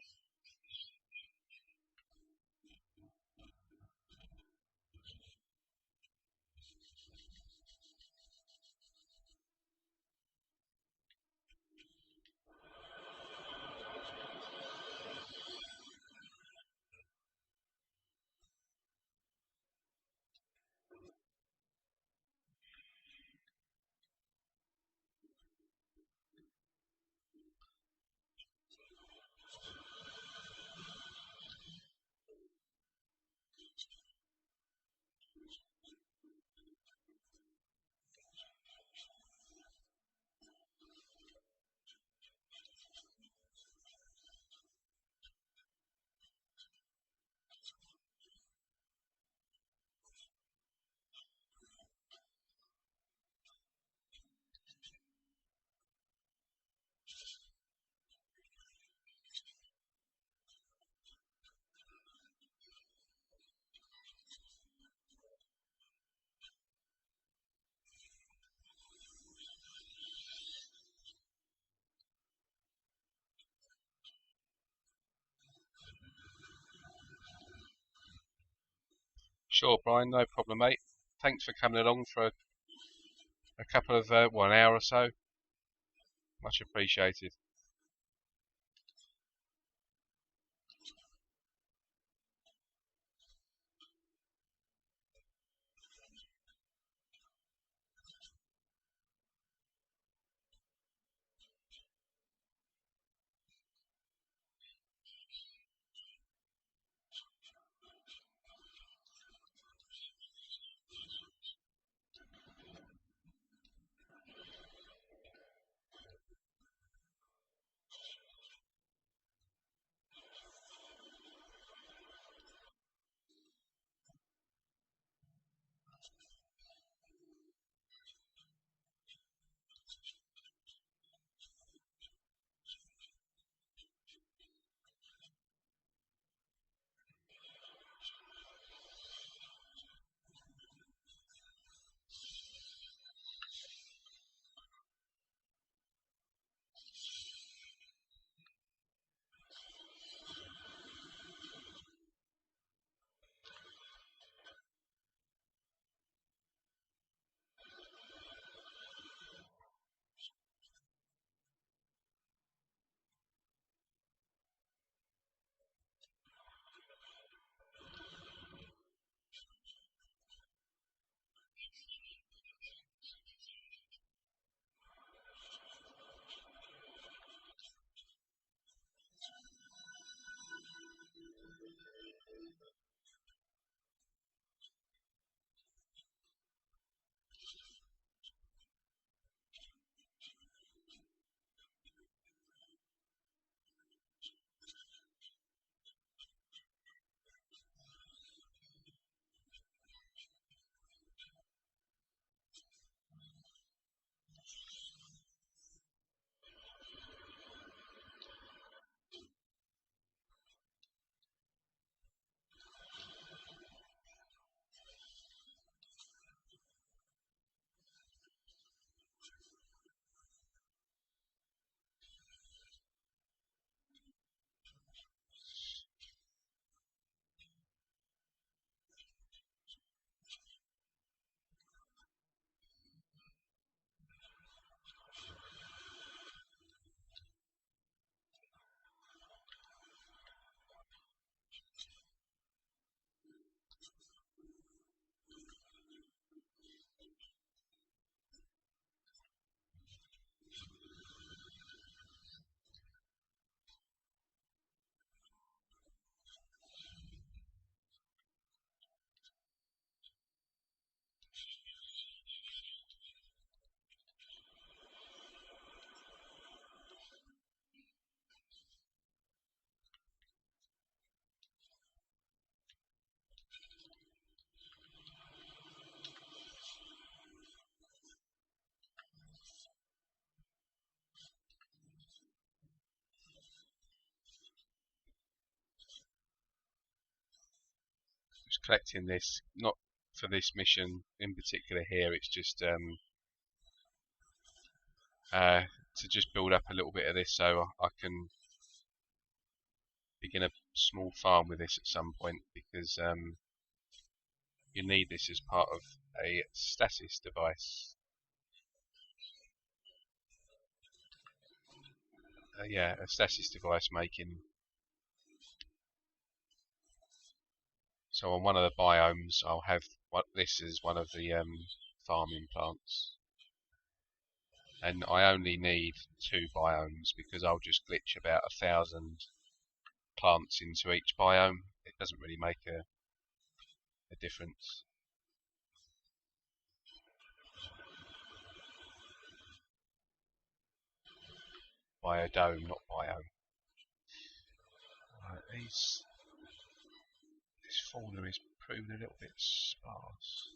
Sure, Brian, no problem, mate. Thanks for coming along for a couple of 1 hour or so. Much appreciated. just collecting this, not for this mission in particular here, it's just to just build up a little bit of this so I can begin a small farm with this at some point, because you need this as part of a stasis device. Yeah, a stasis device making. So on one of the biomes, I'll have this as one of the farming plants, and I only need 2 biomes because I'll just glitch about 1,000 plants into each biome. It doesn't really make a difference. Biodome, not biome. Right, this fauna is proving a little bit sparse.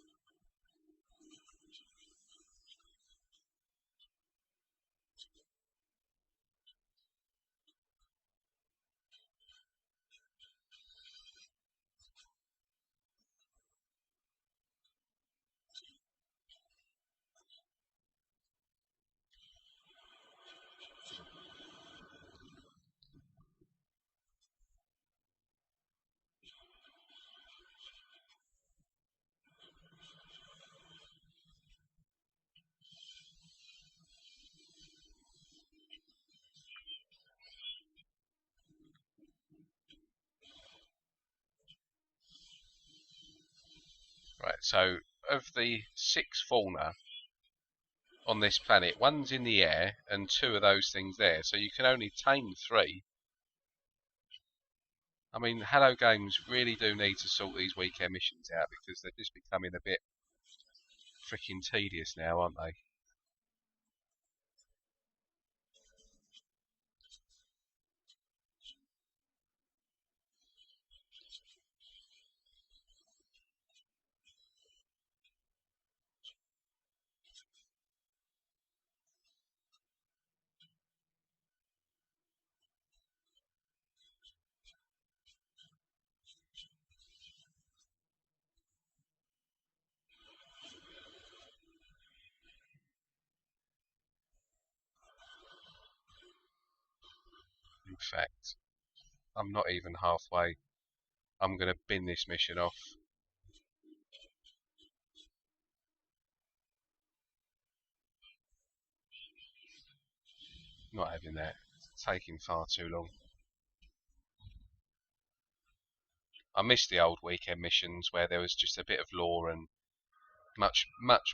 Right, so of the 6 fauna on this planet, 1's in the air and 2 of those things there, so you can only tame 3. I mean, Hello Games really do need to sort these weekend missions out, because they're just becoming a bit freaking tedious now, aren't they? In fact, I'm not even halfway. I'm going to bin this mission off. Not having that. It's taking far too long. I miss the old weekend missions where there was just a bit of lore and much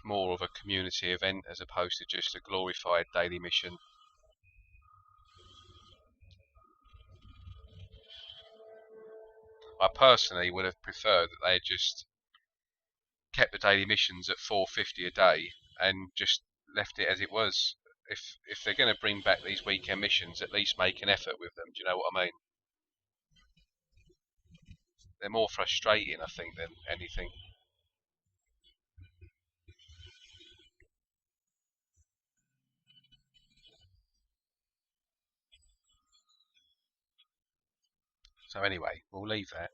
more of a community event, as opposed to just a glorified daily mission. I personally would have preferred that they had just kept the daily missions at 450 a day and just left it as it was. If they're going to bring back these weekend missions, at least make an effort with them. Do you know what I mean? They're more frustrating, I think, than anything. So anyway, we'll leave that.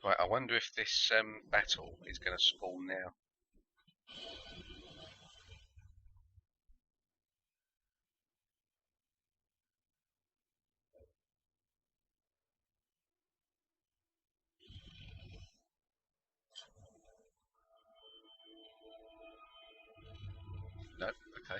Right, I wonder if this battle is going to spawn now. No? Okay.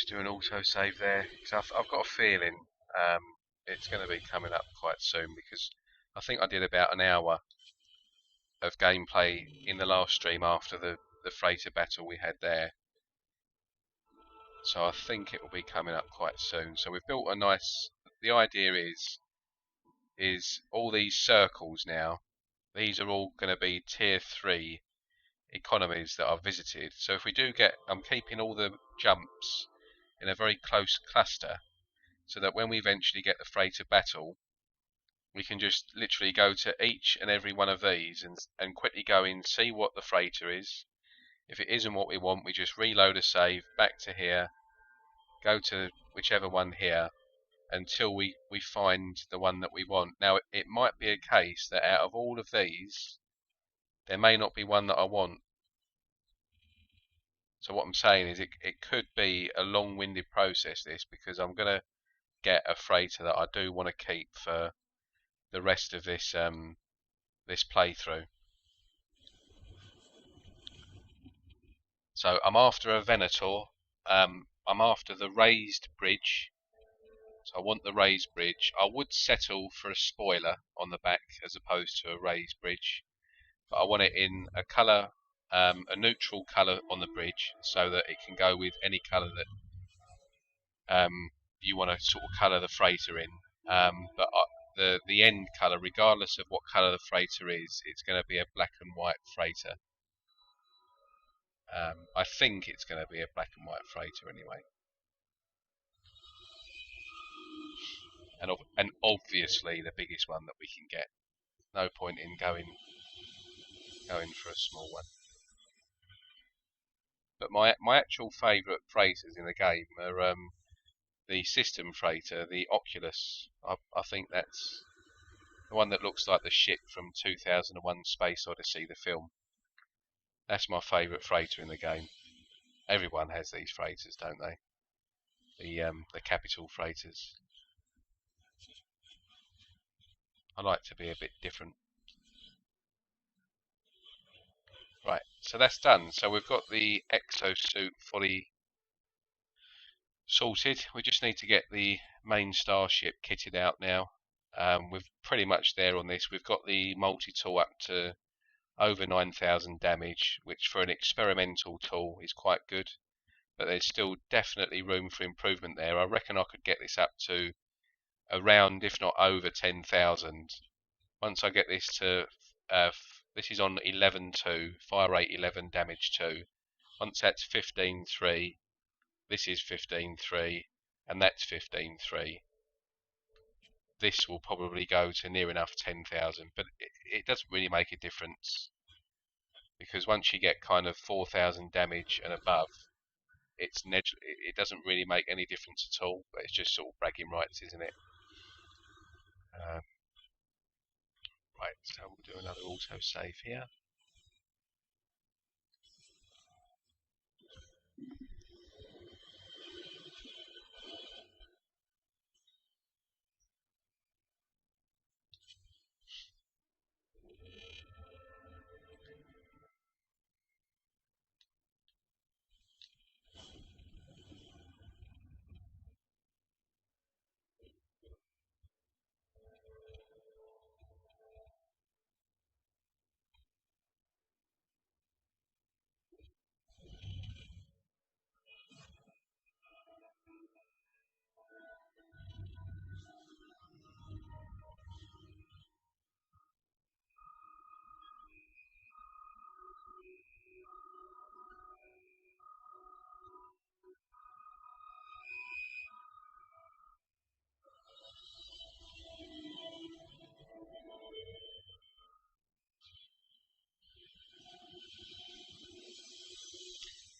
just do an autosave there, because I've got a feeling it's going to be coming up quite soon, because I think I did about an hour of gameplay in the last stream after the freighter battle we had there. So I think it will be coming up quite soon. So we've built a nice, the idea is all these circles now, these are all going to be tier 3 economies that I've visited. So if we do get, I'm keeping all the jumps in a very close cluster, so that when we eventually get the freighter battle, we can just literally go to each and every one of these and quickly go in, see what the freighter is. If it isn't what we want, we just reload a save, back to here, go to whichever one here, until we find the one that we want. Now, it might be a case that out of all of these, there may not be one that I want. So what I'm saying is it could be a long-winded process, this, because I'm going to get a freighter that I do want to keep for the rest of this this playthrough. So I'm after a Venator. I'm after the raised bridge. So I want the raised bridge. I would settle for a spoiler on the back as opposed to a raised bridge, but I want it in a colour, a neutral colour on the bridge, so that it can go with any colour that you want to sort of colour the freighter in. But the end colour, regardless of what colour the freighter is, it's going to be a black and white freighter. I think it's going to be a black and white freighter anyway. And obviously the biggest one that we can get. No point in going for a small one. But my actual favourite freighters in the game are the system freighter, the Oculus. I think that's the one that looks like the ship from 2001 Space Odyssey, the film. That's my favourite freighter in the game. Everyone has these freighters, don't they? The capital freighters. I like to be a bit different. Right, so that's done. So we've got the exosuit fully sorted. We just need to get the main starship kitted out now. We're pretty much there on this. We've got the multi-tool up to over 9,000 damage, which for an experimental tool is quite good, but there's still definitely room for improvement there. I reckon I could get this up to around, if not over 10,000. Once I get this to, this is on 11.2, fire rate 11, damage 2. Once that's 15.3, this is 15.3, and that's 15.3. This will probably go to near enough 10,000, but it doesn't really make a difference, because once you get kind of 4,000 damage and above, it doesn't really make any difference at all. But it's just sort of bragging rights, isn't it? Right, so we'll do another auto save here.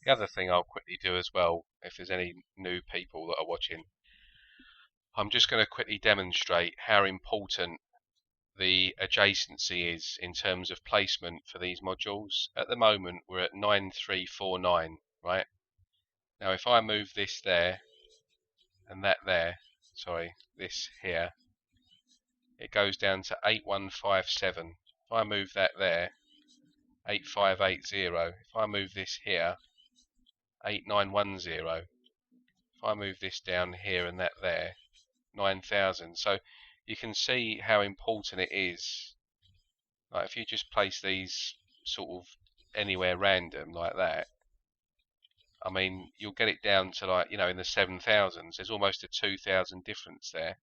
The other thing I'll quickly do as well, if there's any new people that are watching, I'm just going to quickly demonstrate how important the adjacency is in terms of placement for these modules. At the moment we're at 9349, right? Now if I move this there and that there, sorry, this here, it goes down to 8157. If I move that there, 8580. If I move this here, 8910. If if I move this down here and that there, 9,000. So you can see how important it is. Like if you just place these sort of anywhere random like that, I mean, you'll get it down to, like, you know, in the 7,000s. There's almost a 2,000 difference there.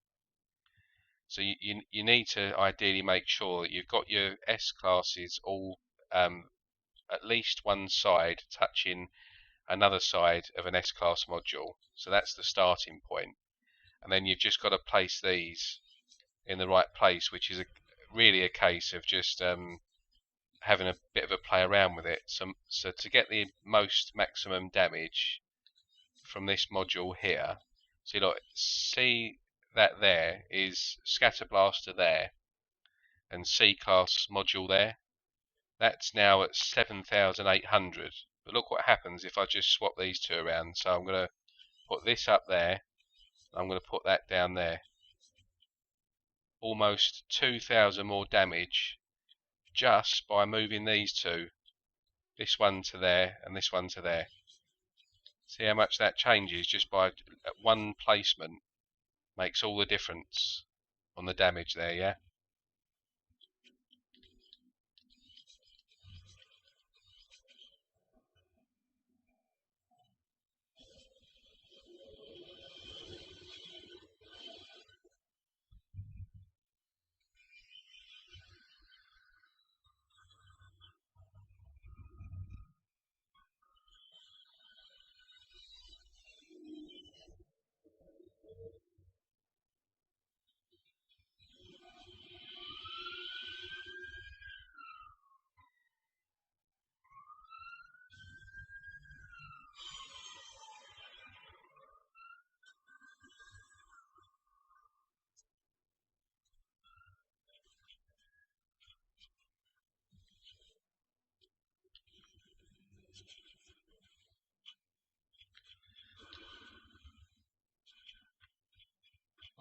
So you need to ideally make sure that you've got your S classes all at least one side touching another side of an S class module. So that's the starting point. And then you've just got to place these in the right place, which is really a case of just having a bit of a play around with it. So to get the most maximum damage from this module here, so you see that there is Scatter Blaster there and C-class module there. That's now at 7,800. But look what happens if I just swap these two around. So I'm going to put this up there. I'm going to put that down there. Almost 2,000 more damage just by moving these two. This one to there and this one to there. See how much that changes just by one placement. Makes all the difference on the damage there, yeah?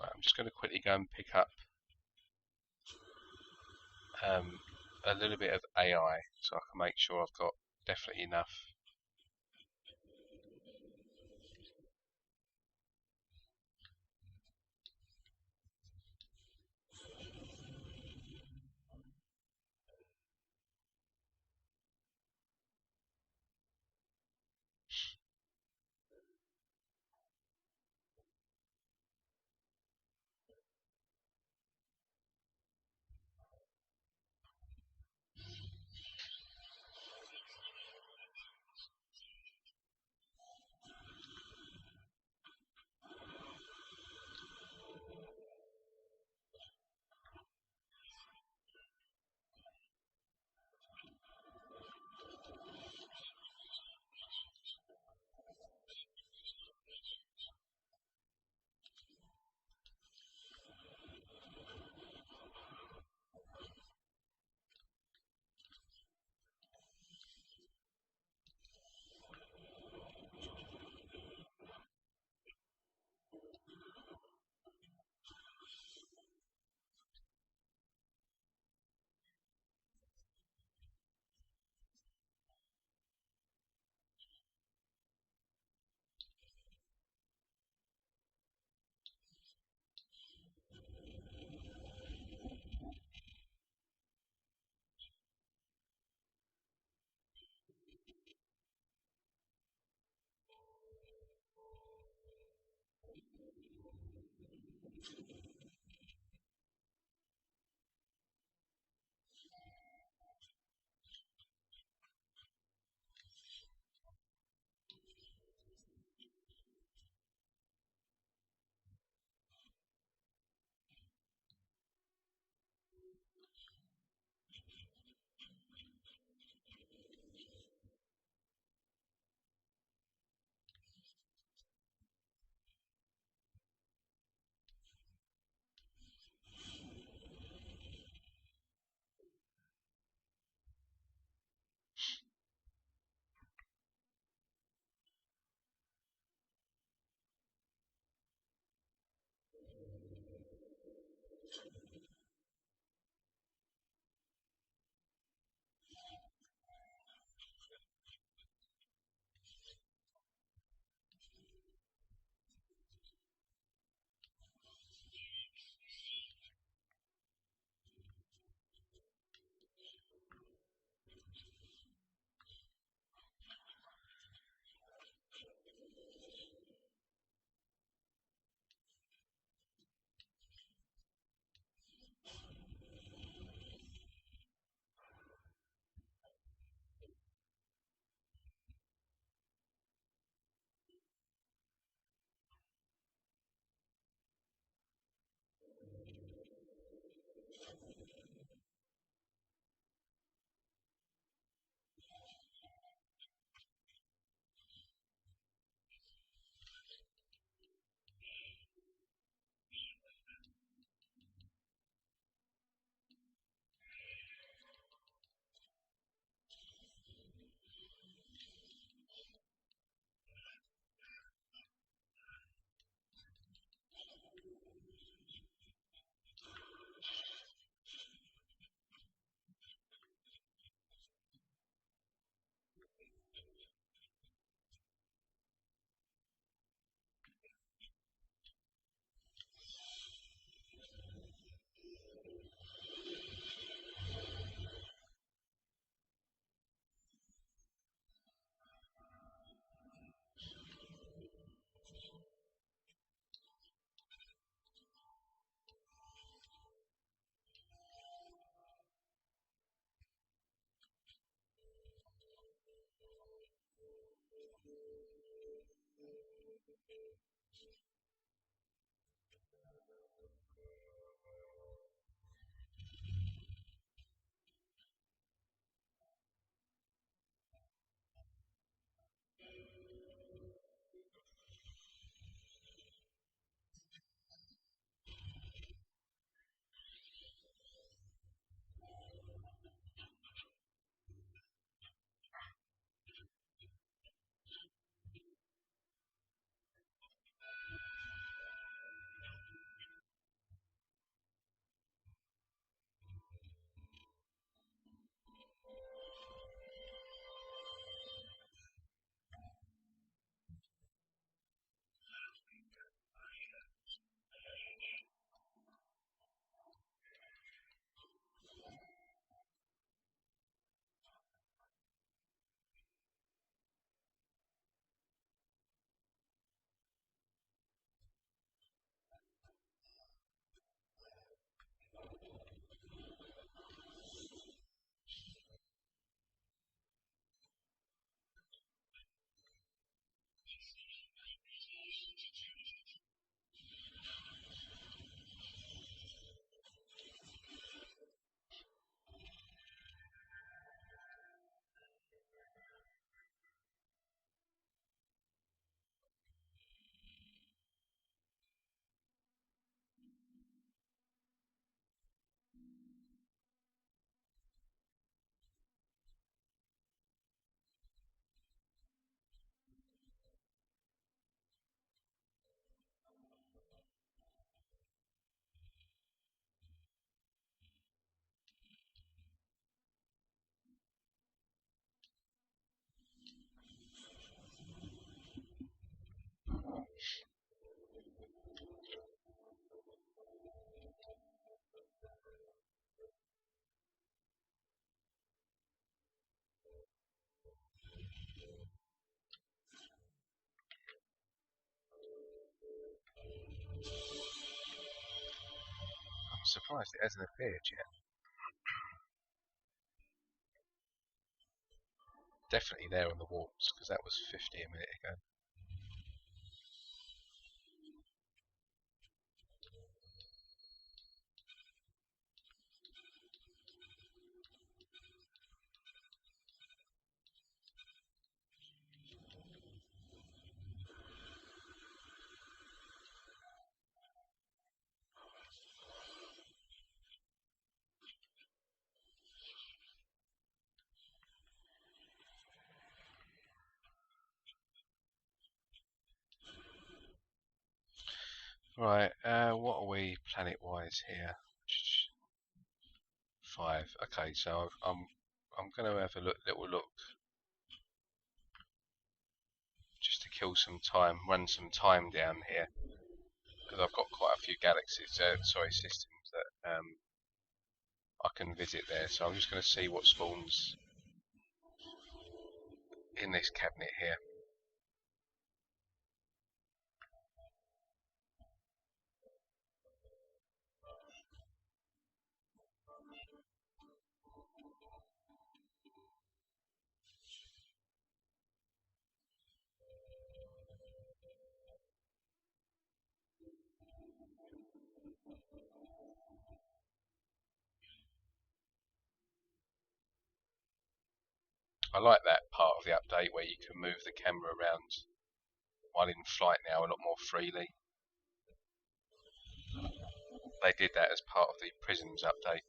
Right, I'm just going to quickly go and pick up a little bit of AI so I can make sure I've got definitely enough. I'm surprised it hasn't appeared yet. Definitely there on the walls, because that was 50 a minute ago. Right, what are we planet-wise here? 5. Okay, so I'm going to have a little look just to kill some time, run some time down here, because I've got quite a few galaxies, systems that I can visit there. So I'm just going to see what spawns in this cabinet here. I like that part of the update where you can move the camera around while in flight now a lot more freely. They did that as part of the Prisms update.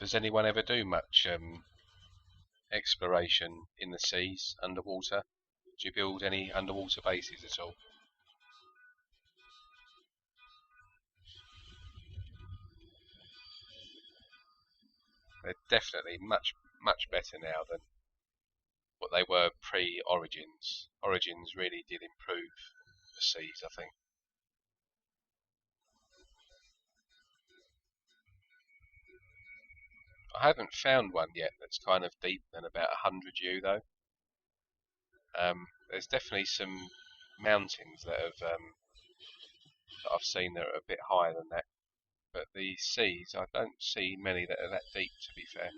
Does anyone ever do much exploration in the seas underwater? Do you build any underwater bases at all? They're definitely much better now than what they were pre-Origins. Origins really did improve the seas, I think. I haven't found one yet that's kind of deeper than about 100 U though. There's definitely some mountains that I've seen that are a bit higher than that, but the seas I don't see many that are that deep. To be fair,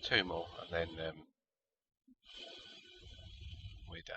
2 more, and then we're done.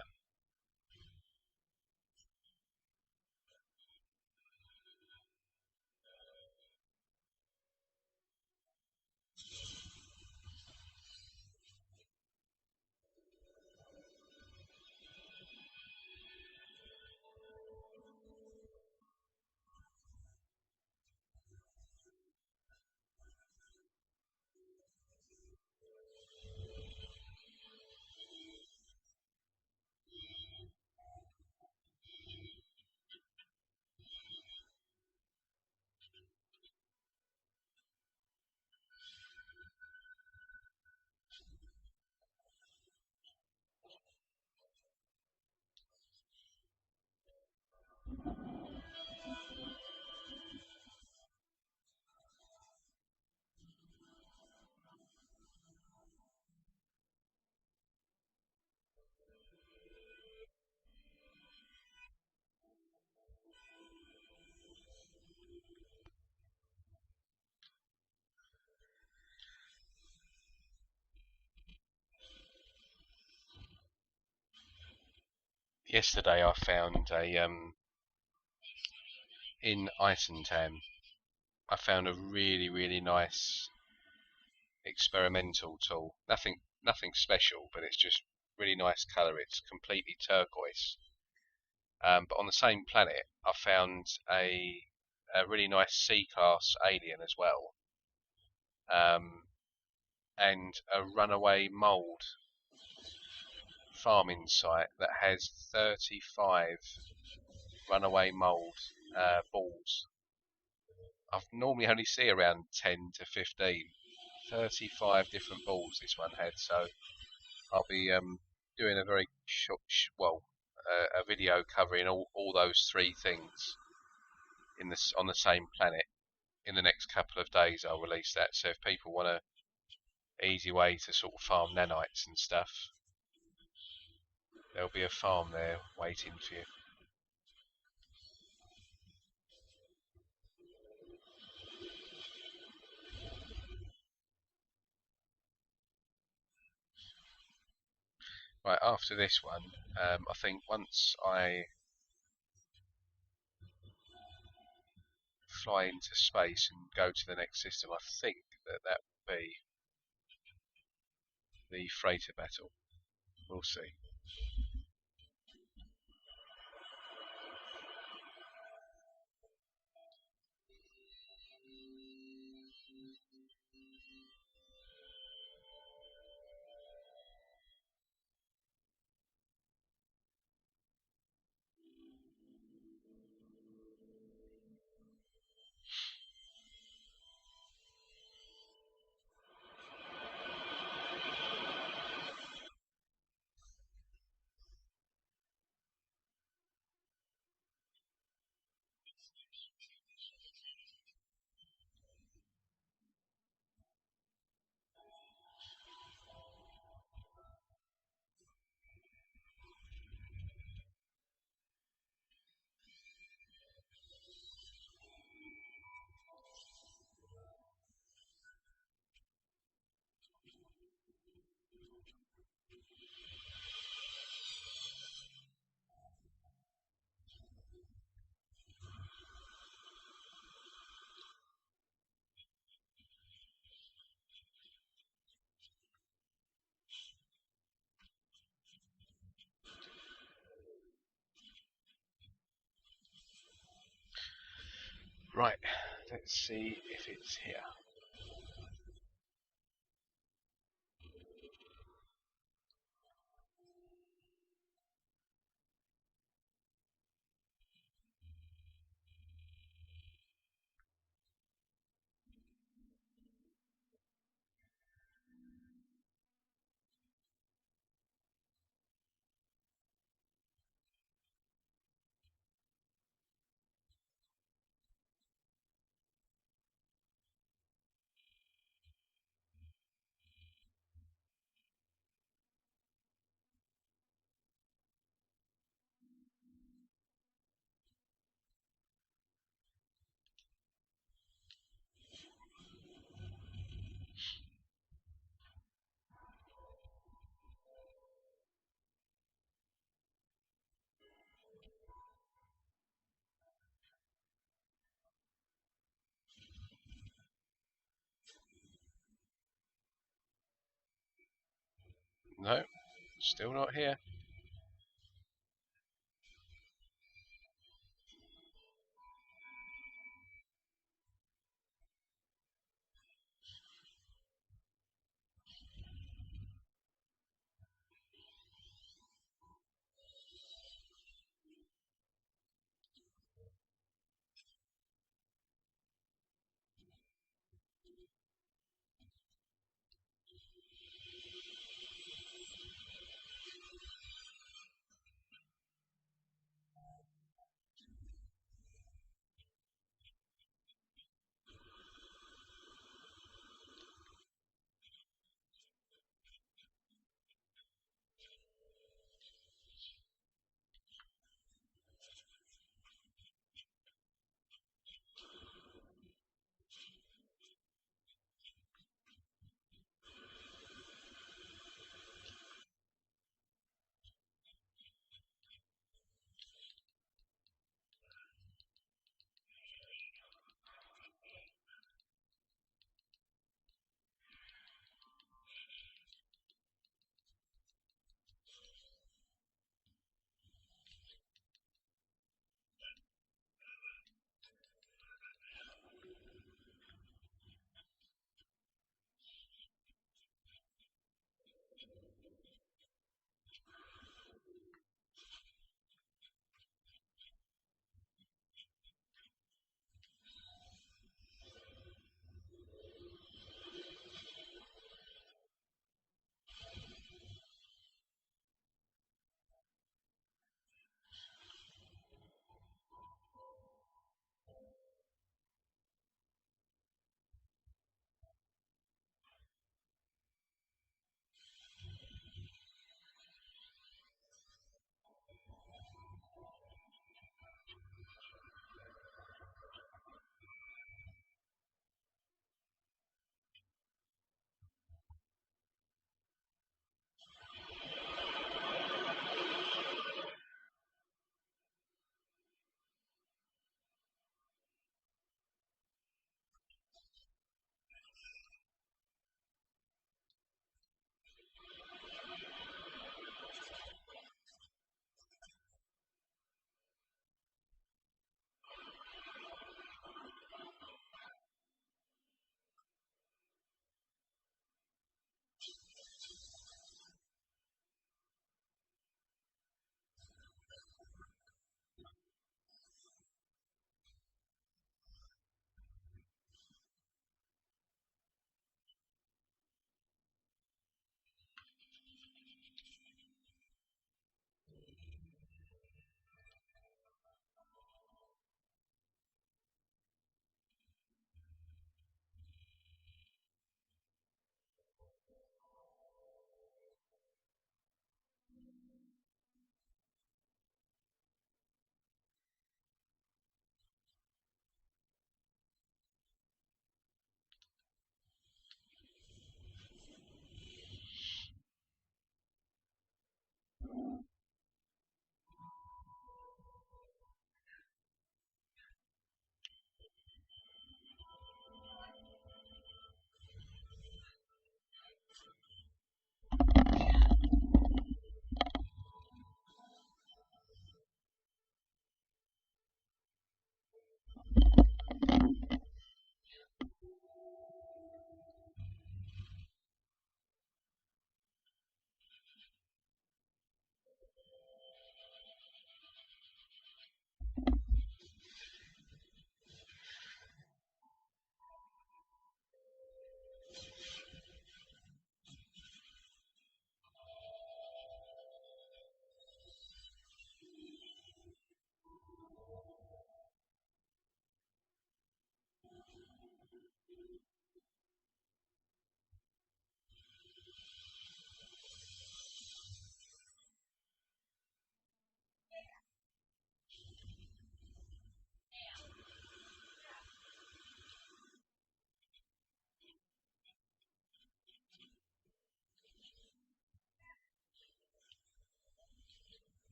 Yesterday I found a in Isentam. I found a really nice experimental tool. Nothing special, but it's just really nice colour. It's completely turquoise. But on the same planet, I found a really nice C-class alien as well, and a runaway mould farming site that has 35 runaway mould balls. I've normally only see around 10 to 15. 35 different balls this one had, so I'll be doing a very short, a video covering all those 3 things in this on the same planet. In the next couple of days I'll release that, so if people want a easy way to sort of farm nanites and stuff, there'll be a farm there waiting for you. Right, after this one, I think once I fly into space and go to the next system, I think that will be the freighter battle. We'll see. Right, let's see if it's here. No, still not here.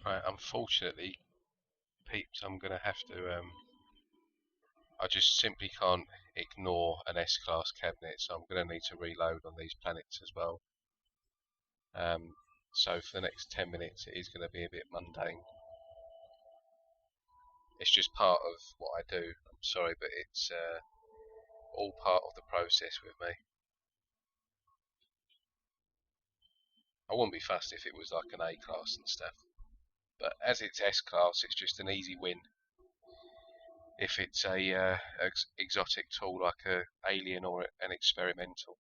Right, unfortunately, peeps, I'm going to have to. I just simply can't ignore an S-class cabinet, so I'm going to need to reload on these planets as well. So for the next 10 minutes, it is going to be a bit mundane. It's just part of what I do. I'm sorry, but it's all part of the process with me. I wouldn't be fussed if it was like an A-class and stuff, but as it's S-class, it's just an easy win. If it's a exotic tool like a alien or an experimental.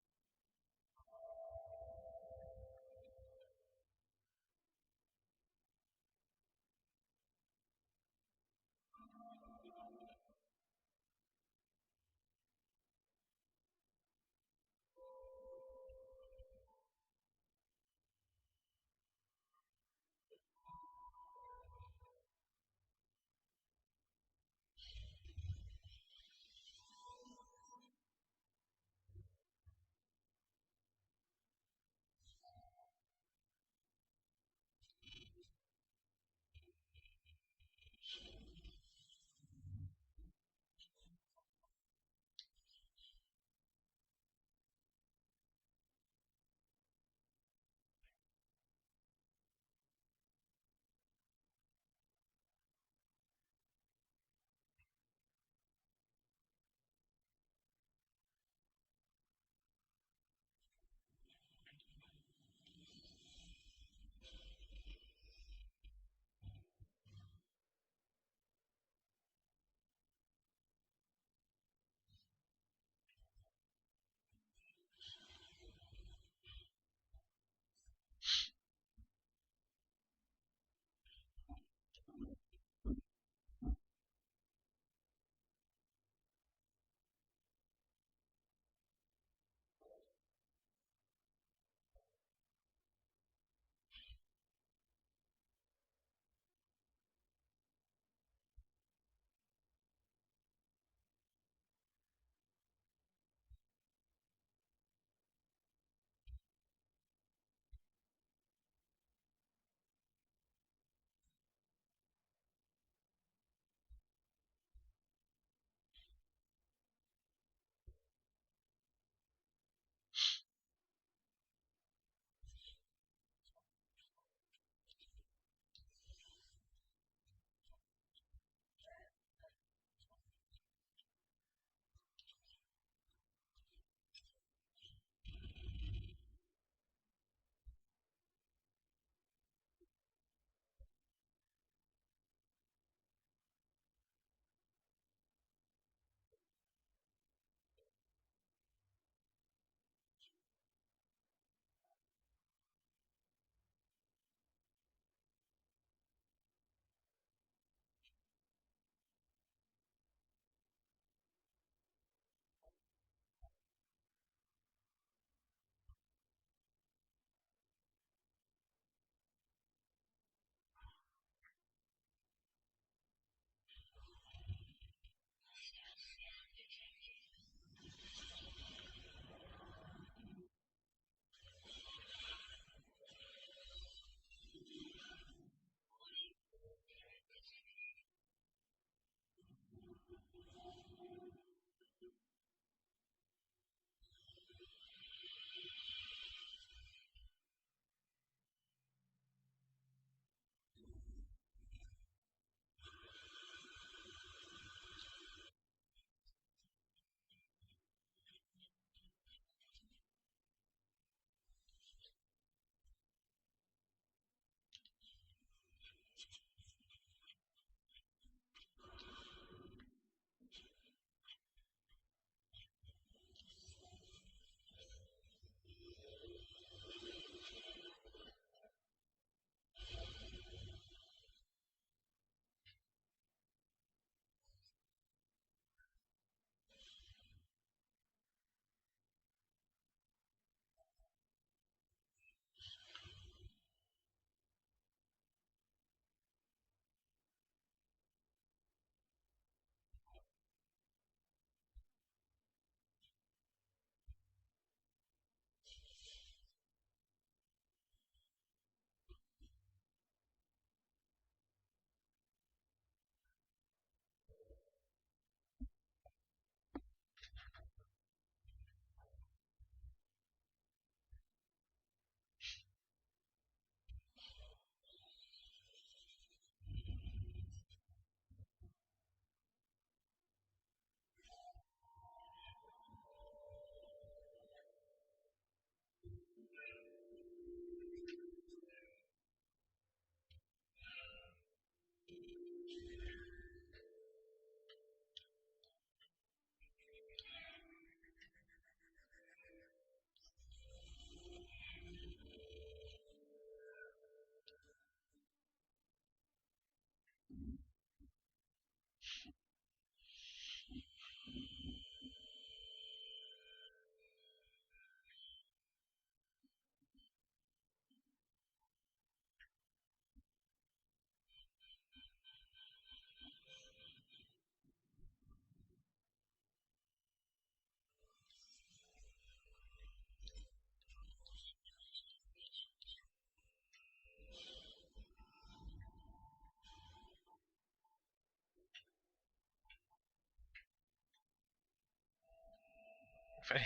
If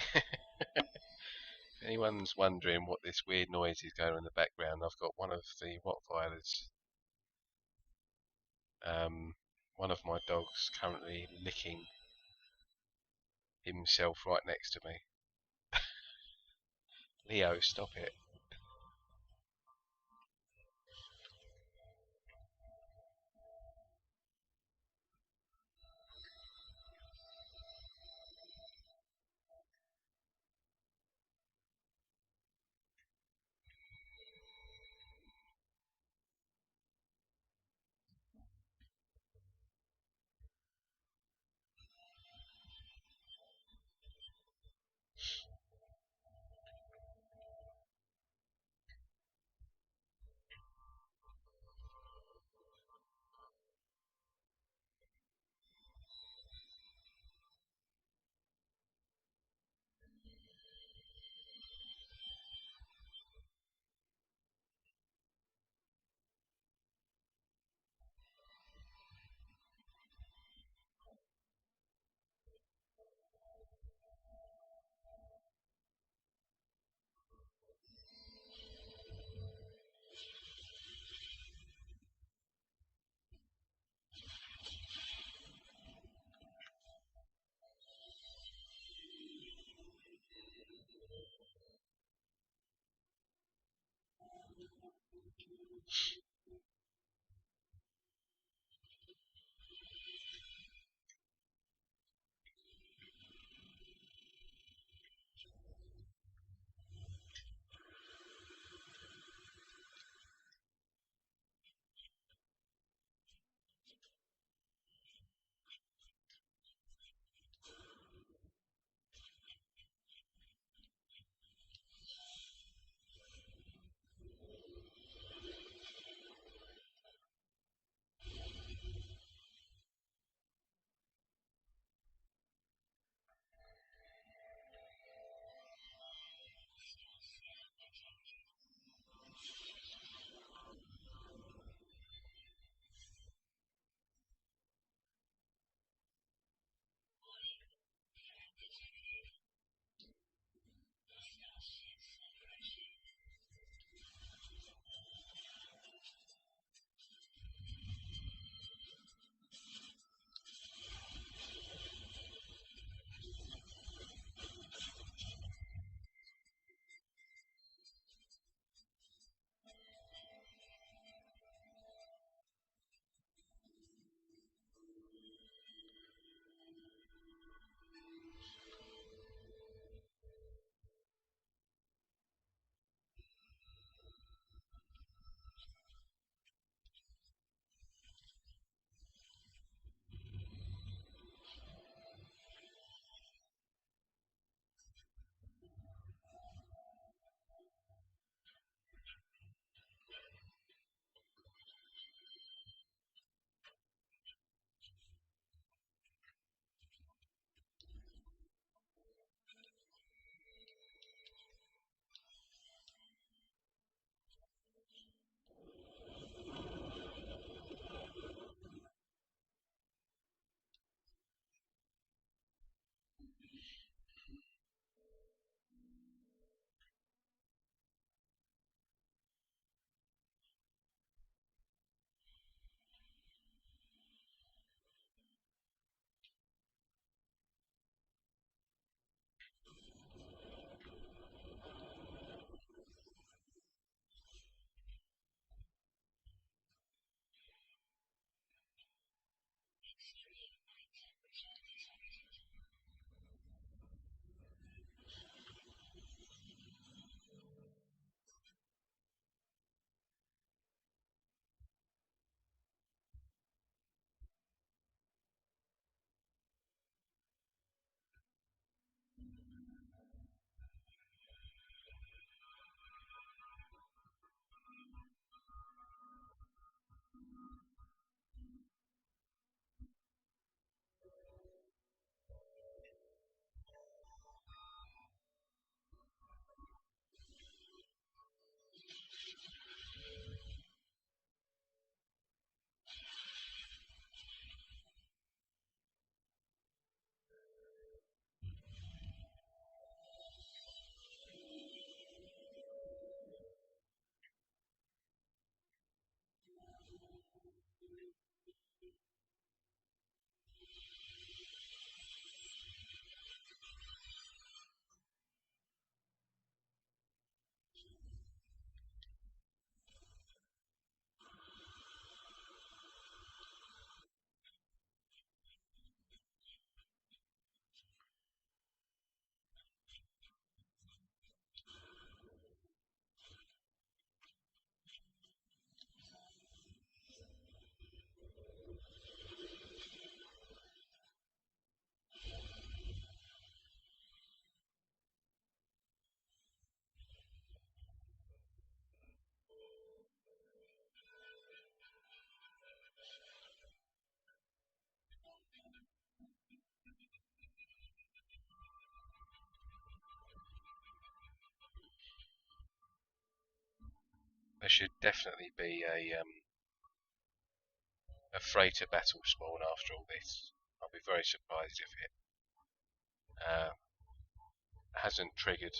anyone's wondering what this weird noise is going on in the background, I've got one of the Rottweilers, one of my dogs, currently licking himself right next to me. Leo, stop it. should definitely be a freighter battle spawn after all this. I'll be very surprised if it hasn't triggered.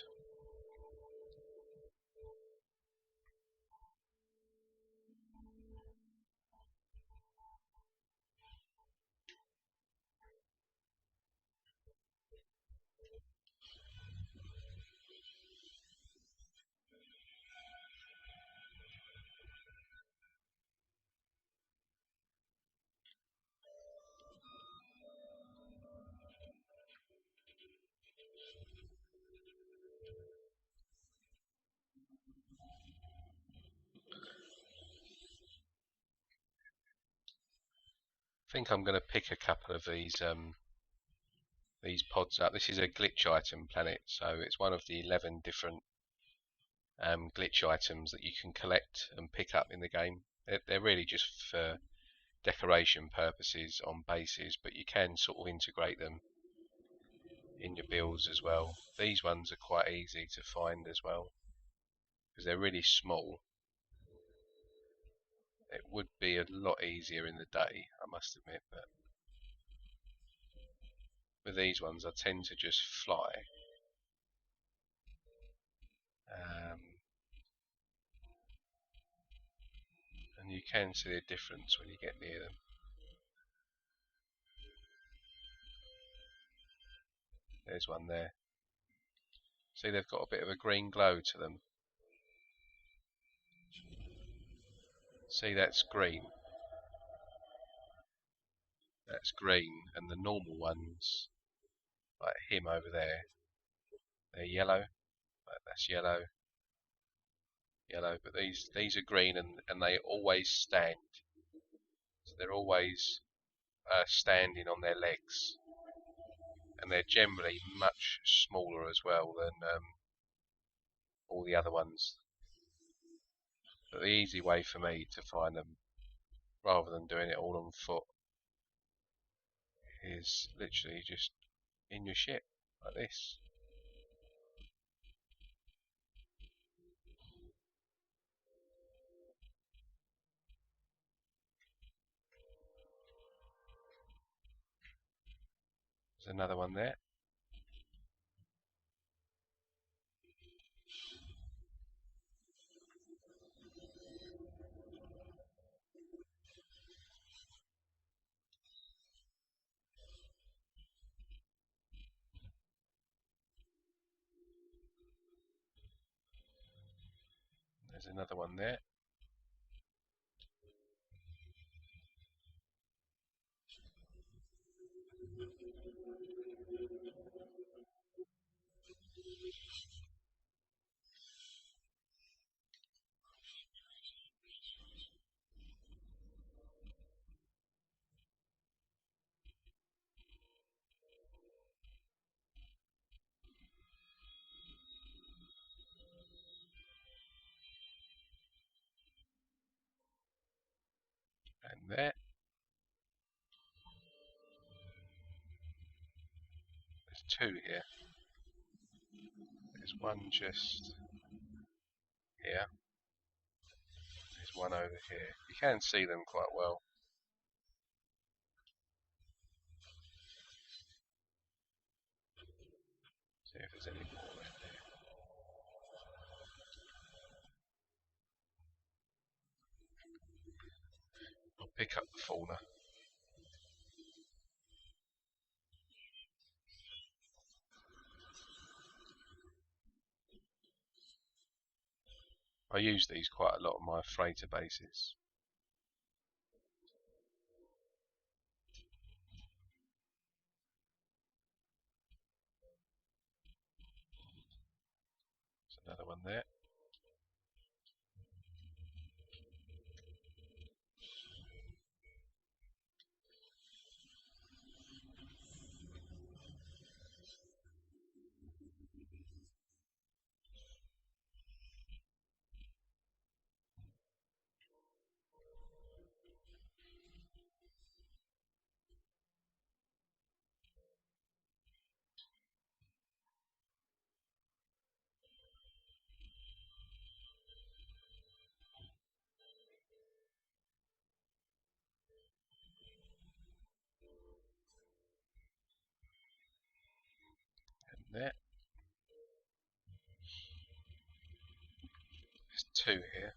I think I'm going to pick a couple of these pods up. This is a glitch item planet, so it's one of the 11 different glitch items that you can collect and pick up in the game. They're really just for decoration purposes on bases, but you can sort of integrate them in your builds as well. These ones are quite easy to find as well because they're really small. It would be a lot easier in the day, I must admit, but with these ones I tend to just fly. And you can see the difference when you get near them. There's one there. See, they've got a bit of a green glow to them. See, that's green. That's green, and the normal ones, like him over there, they're yellow. Like that's yellow, yellow. But these are green, and they always stand. So they're always standing on their legs, and they're generally much smaller as well than all the other ones. But the easy way for me to find them, rather than doing it all on foot, is literally just in your ship, like this. There's another one there. There's another one there. And there. There's two here. There's one just here. There's one over here. You can see them quite well. See if there's any more in there. I'll pick up the fauna. I use these quite a lot on my freighter bases. There's another one there. there. There's 2 here.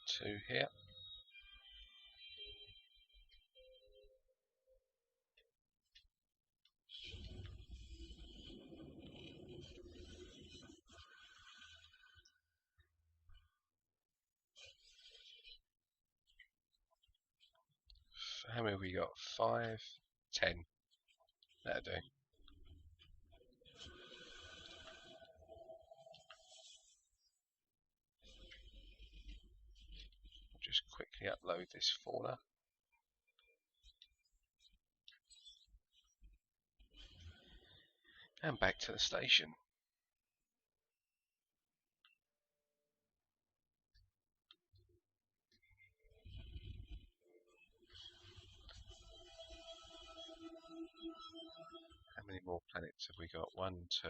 There's 2 here. How many have we got? 5, 10. That'll do. I'll just quickly upload this fauna. And back to the station. How many more planets have we got? 1, 2.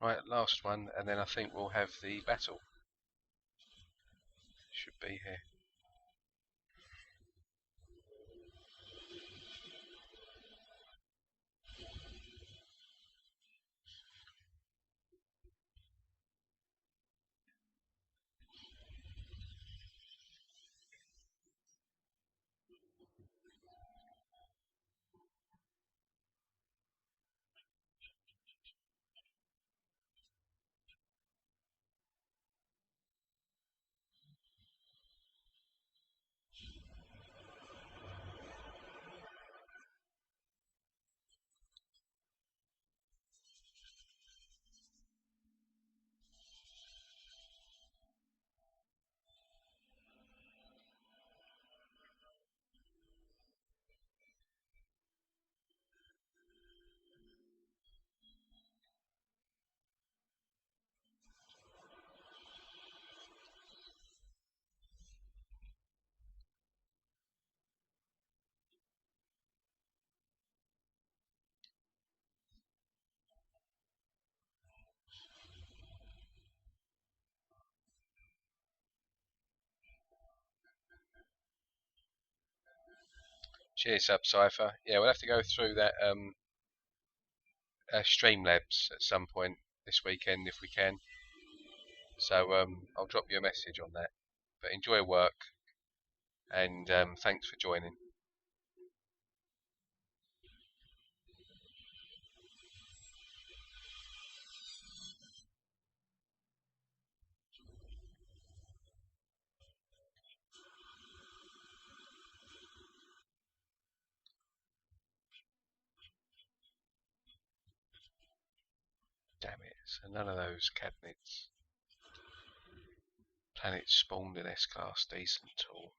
Right, last one, and then I think we'll have the battle. Should be here. Cheers, Subcipher. Yeah, we'll have to go through that Streamlabs at some point this weekend if we can. So I'll drop you a message on that. But enjoy work, and thanks for joining. Damn it, so none of those cabinets. Planets spawned in S-Class, decent tool.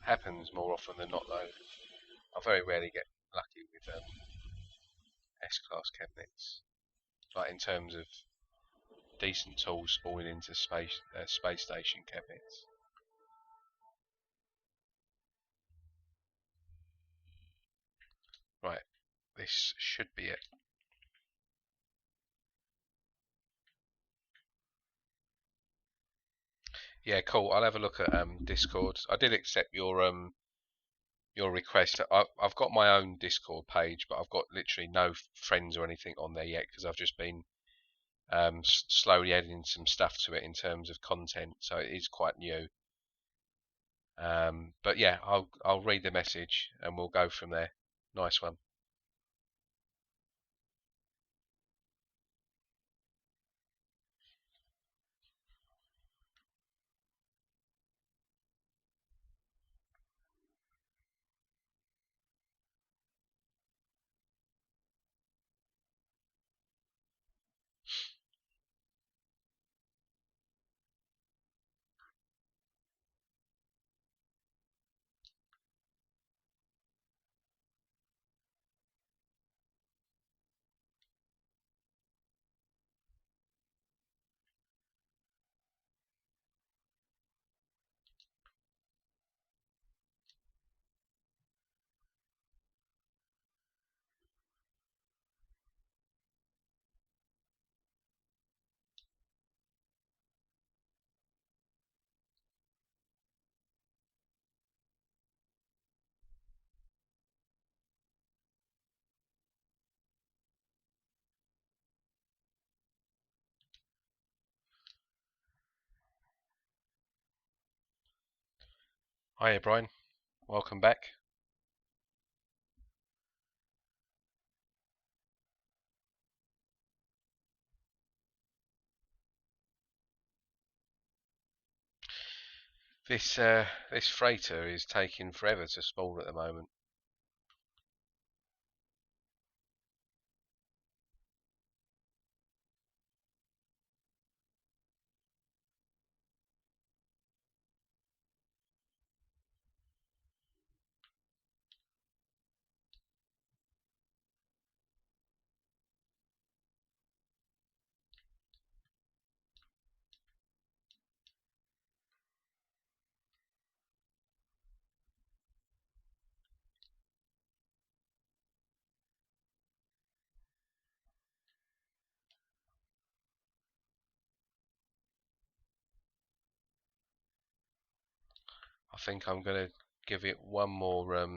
Happens more often than not though. I very rarely get lucky with S-Class cabinets. Like in terms of decent tools spawning into space station cabinets. Right, this should be it. Yeah, cool. I'll have a look at Discord. I did accept your request. I've got my own Discord page, but I've got literally no friends or anything on there yet because I've just been slowly adding some stuff to it in terms of content, so it is quite new. But yeah, I'll read the message and we'll go from there. Nice one. Hiya, Brian. Welcome back. This freighter is taking forever to spawn at the moment. I think I'm going to give it one more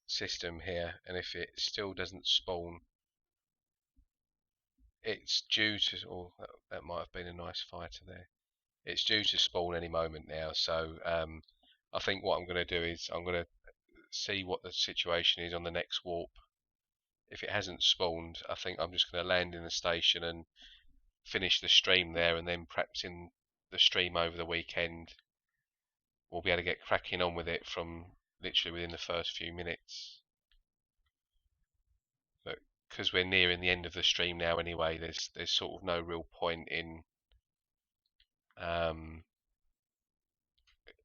system here, and if it still doesn't spawn, it's due to, oh, that might have been a nice fighter there. It's due to spawn any moment now, so I think what I'm going to do is I'm going to see what the situation is on the next warp. If it hasn't spawned, I think I'm just going to land in the station and finish the stream there, and then perhaps in the stream over the weekend we'll be able to get cracking on with it from literally within the first few minutes. But because we're nearing the end of the stream now anyway, there's sort of no real point in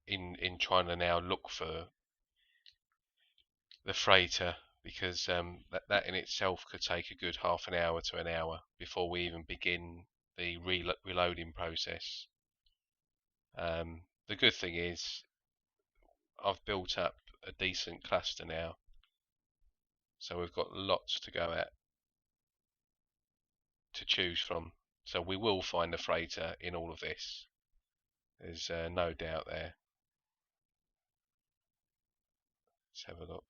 in trying to now look for the freighter, because that in itself could take a good half an hour to an hour before we even begin the reloading process. The good thing is I've built up a decent cluster now, so we've got lots to go at to choose from. So we will find a freighter in all of this. There's no doubt there. Let's have a look.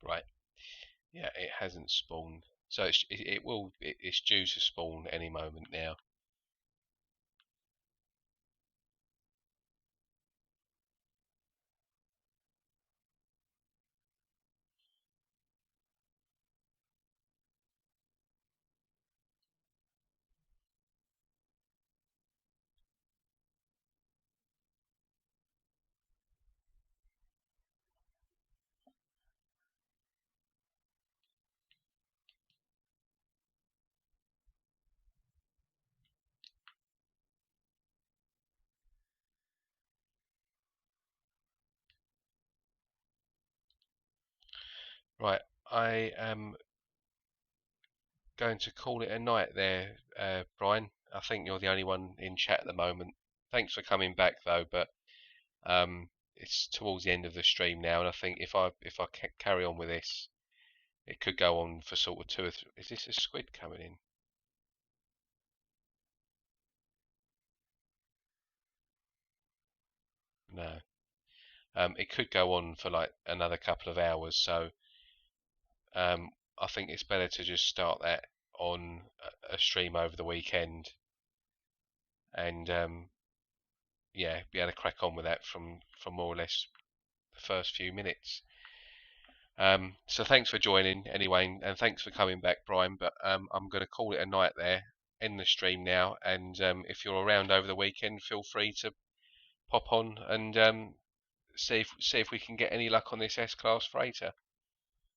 Right, yeah, it hasn't spawned, so it's due to spawn any moment now. Right, I am going to call it a night there, Brian. I think you're the only one in chat at the moment. Thanks for coming back though, but it's towards the end of the stream now, and I think if I carry on with this, it could go on for sort of 2 or 3. Is this a squid coming in? No. It could go on for like another couple of hours, so I think it's better to just start that on a stream over the weekend, and yeah, be able to crack on with that from more or less the first few minutes. So thanks for joining anyway, and thanks for coming back, Brian. But I'm going to call it a night there, end the stream now, and if you're around over the weekend, feel free to pop on and see if we can get any luck on this S-Class freighter.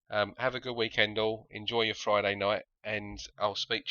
Have a good weekend all. Enjoy your Friday night, and I'll speak to you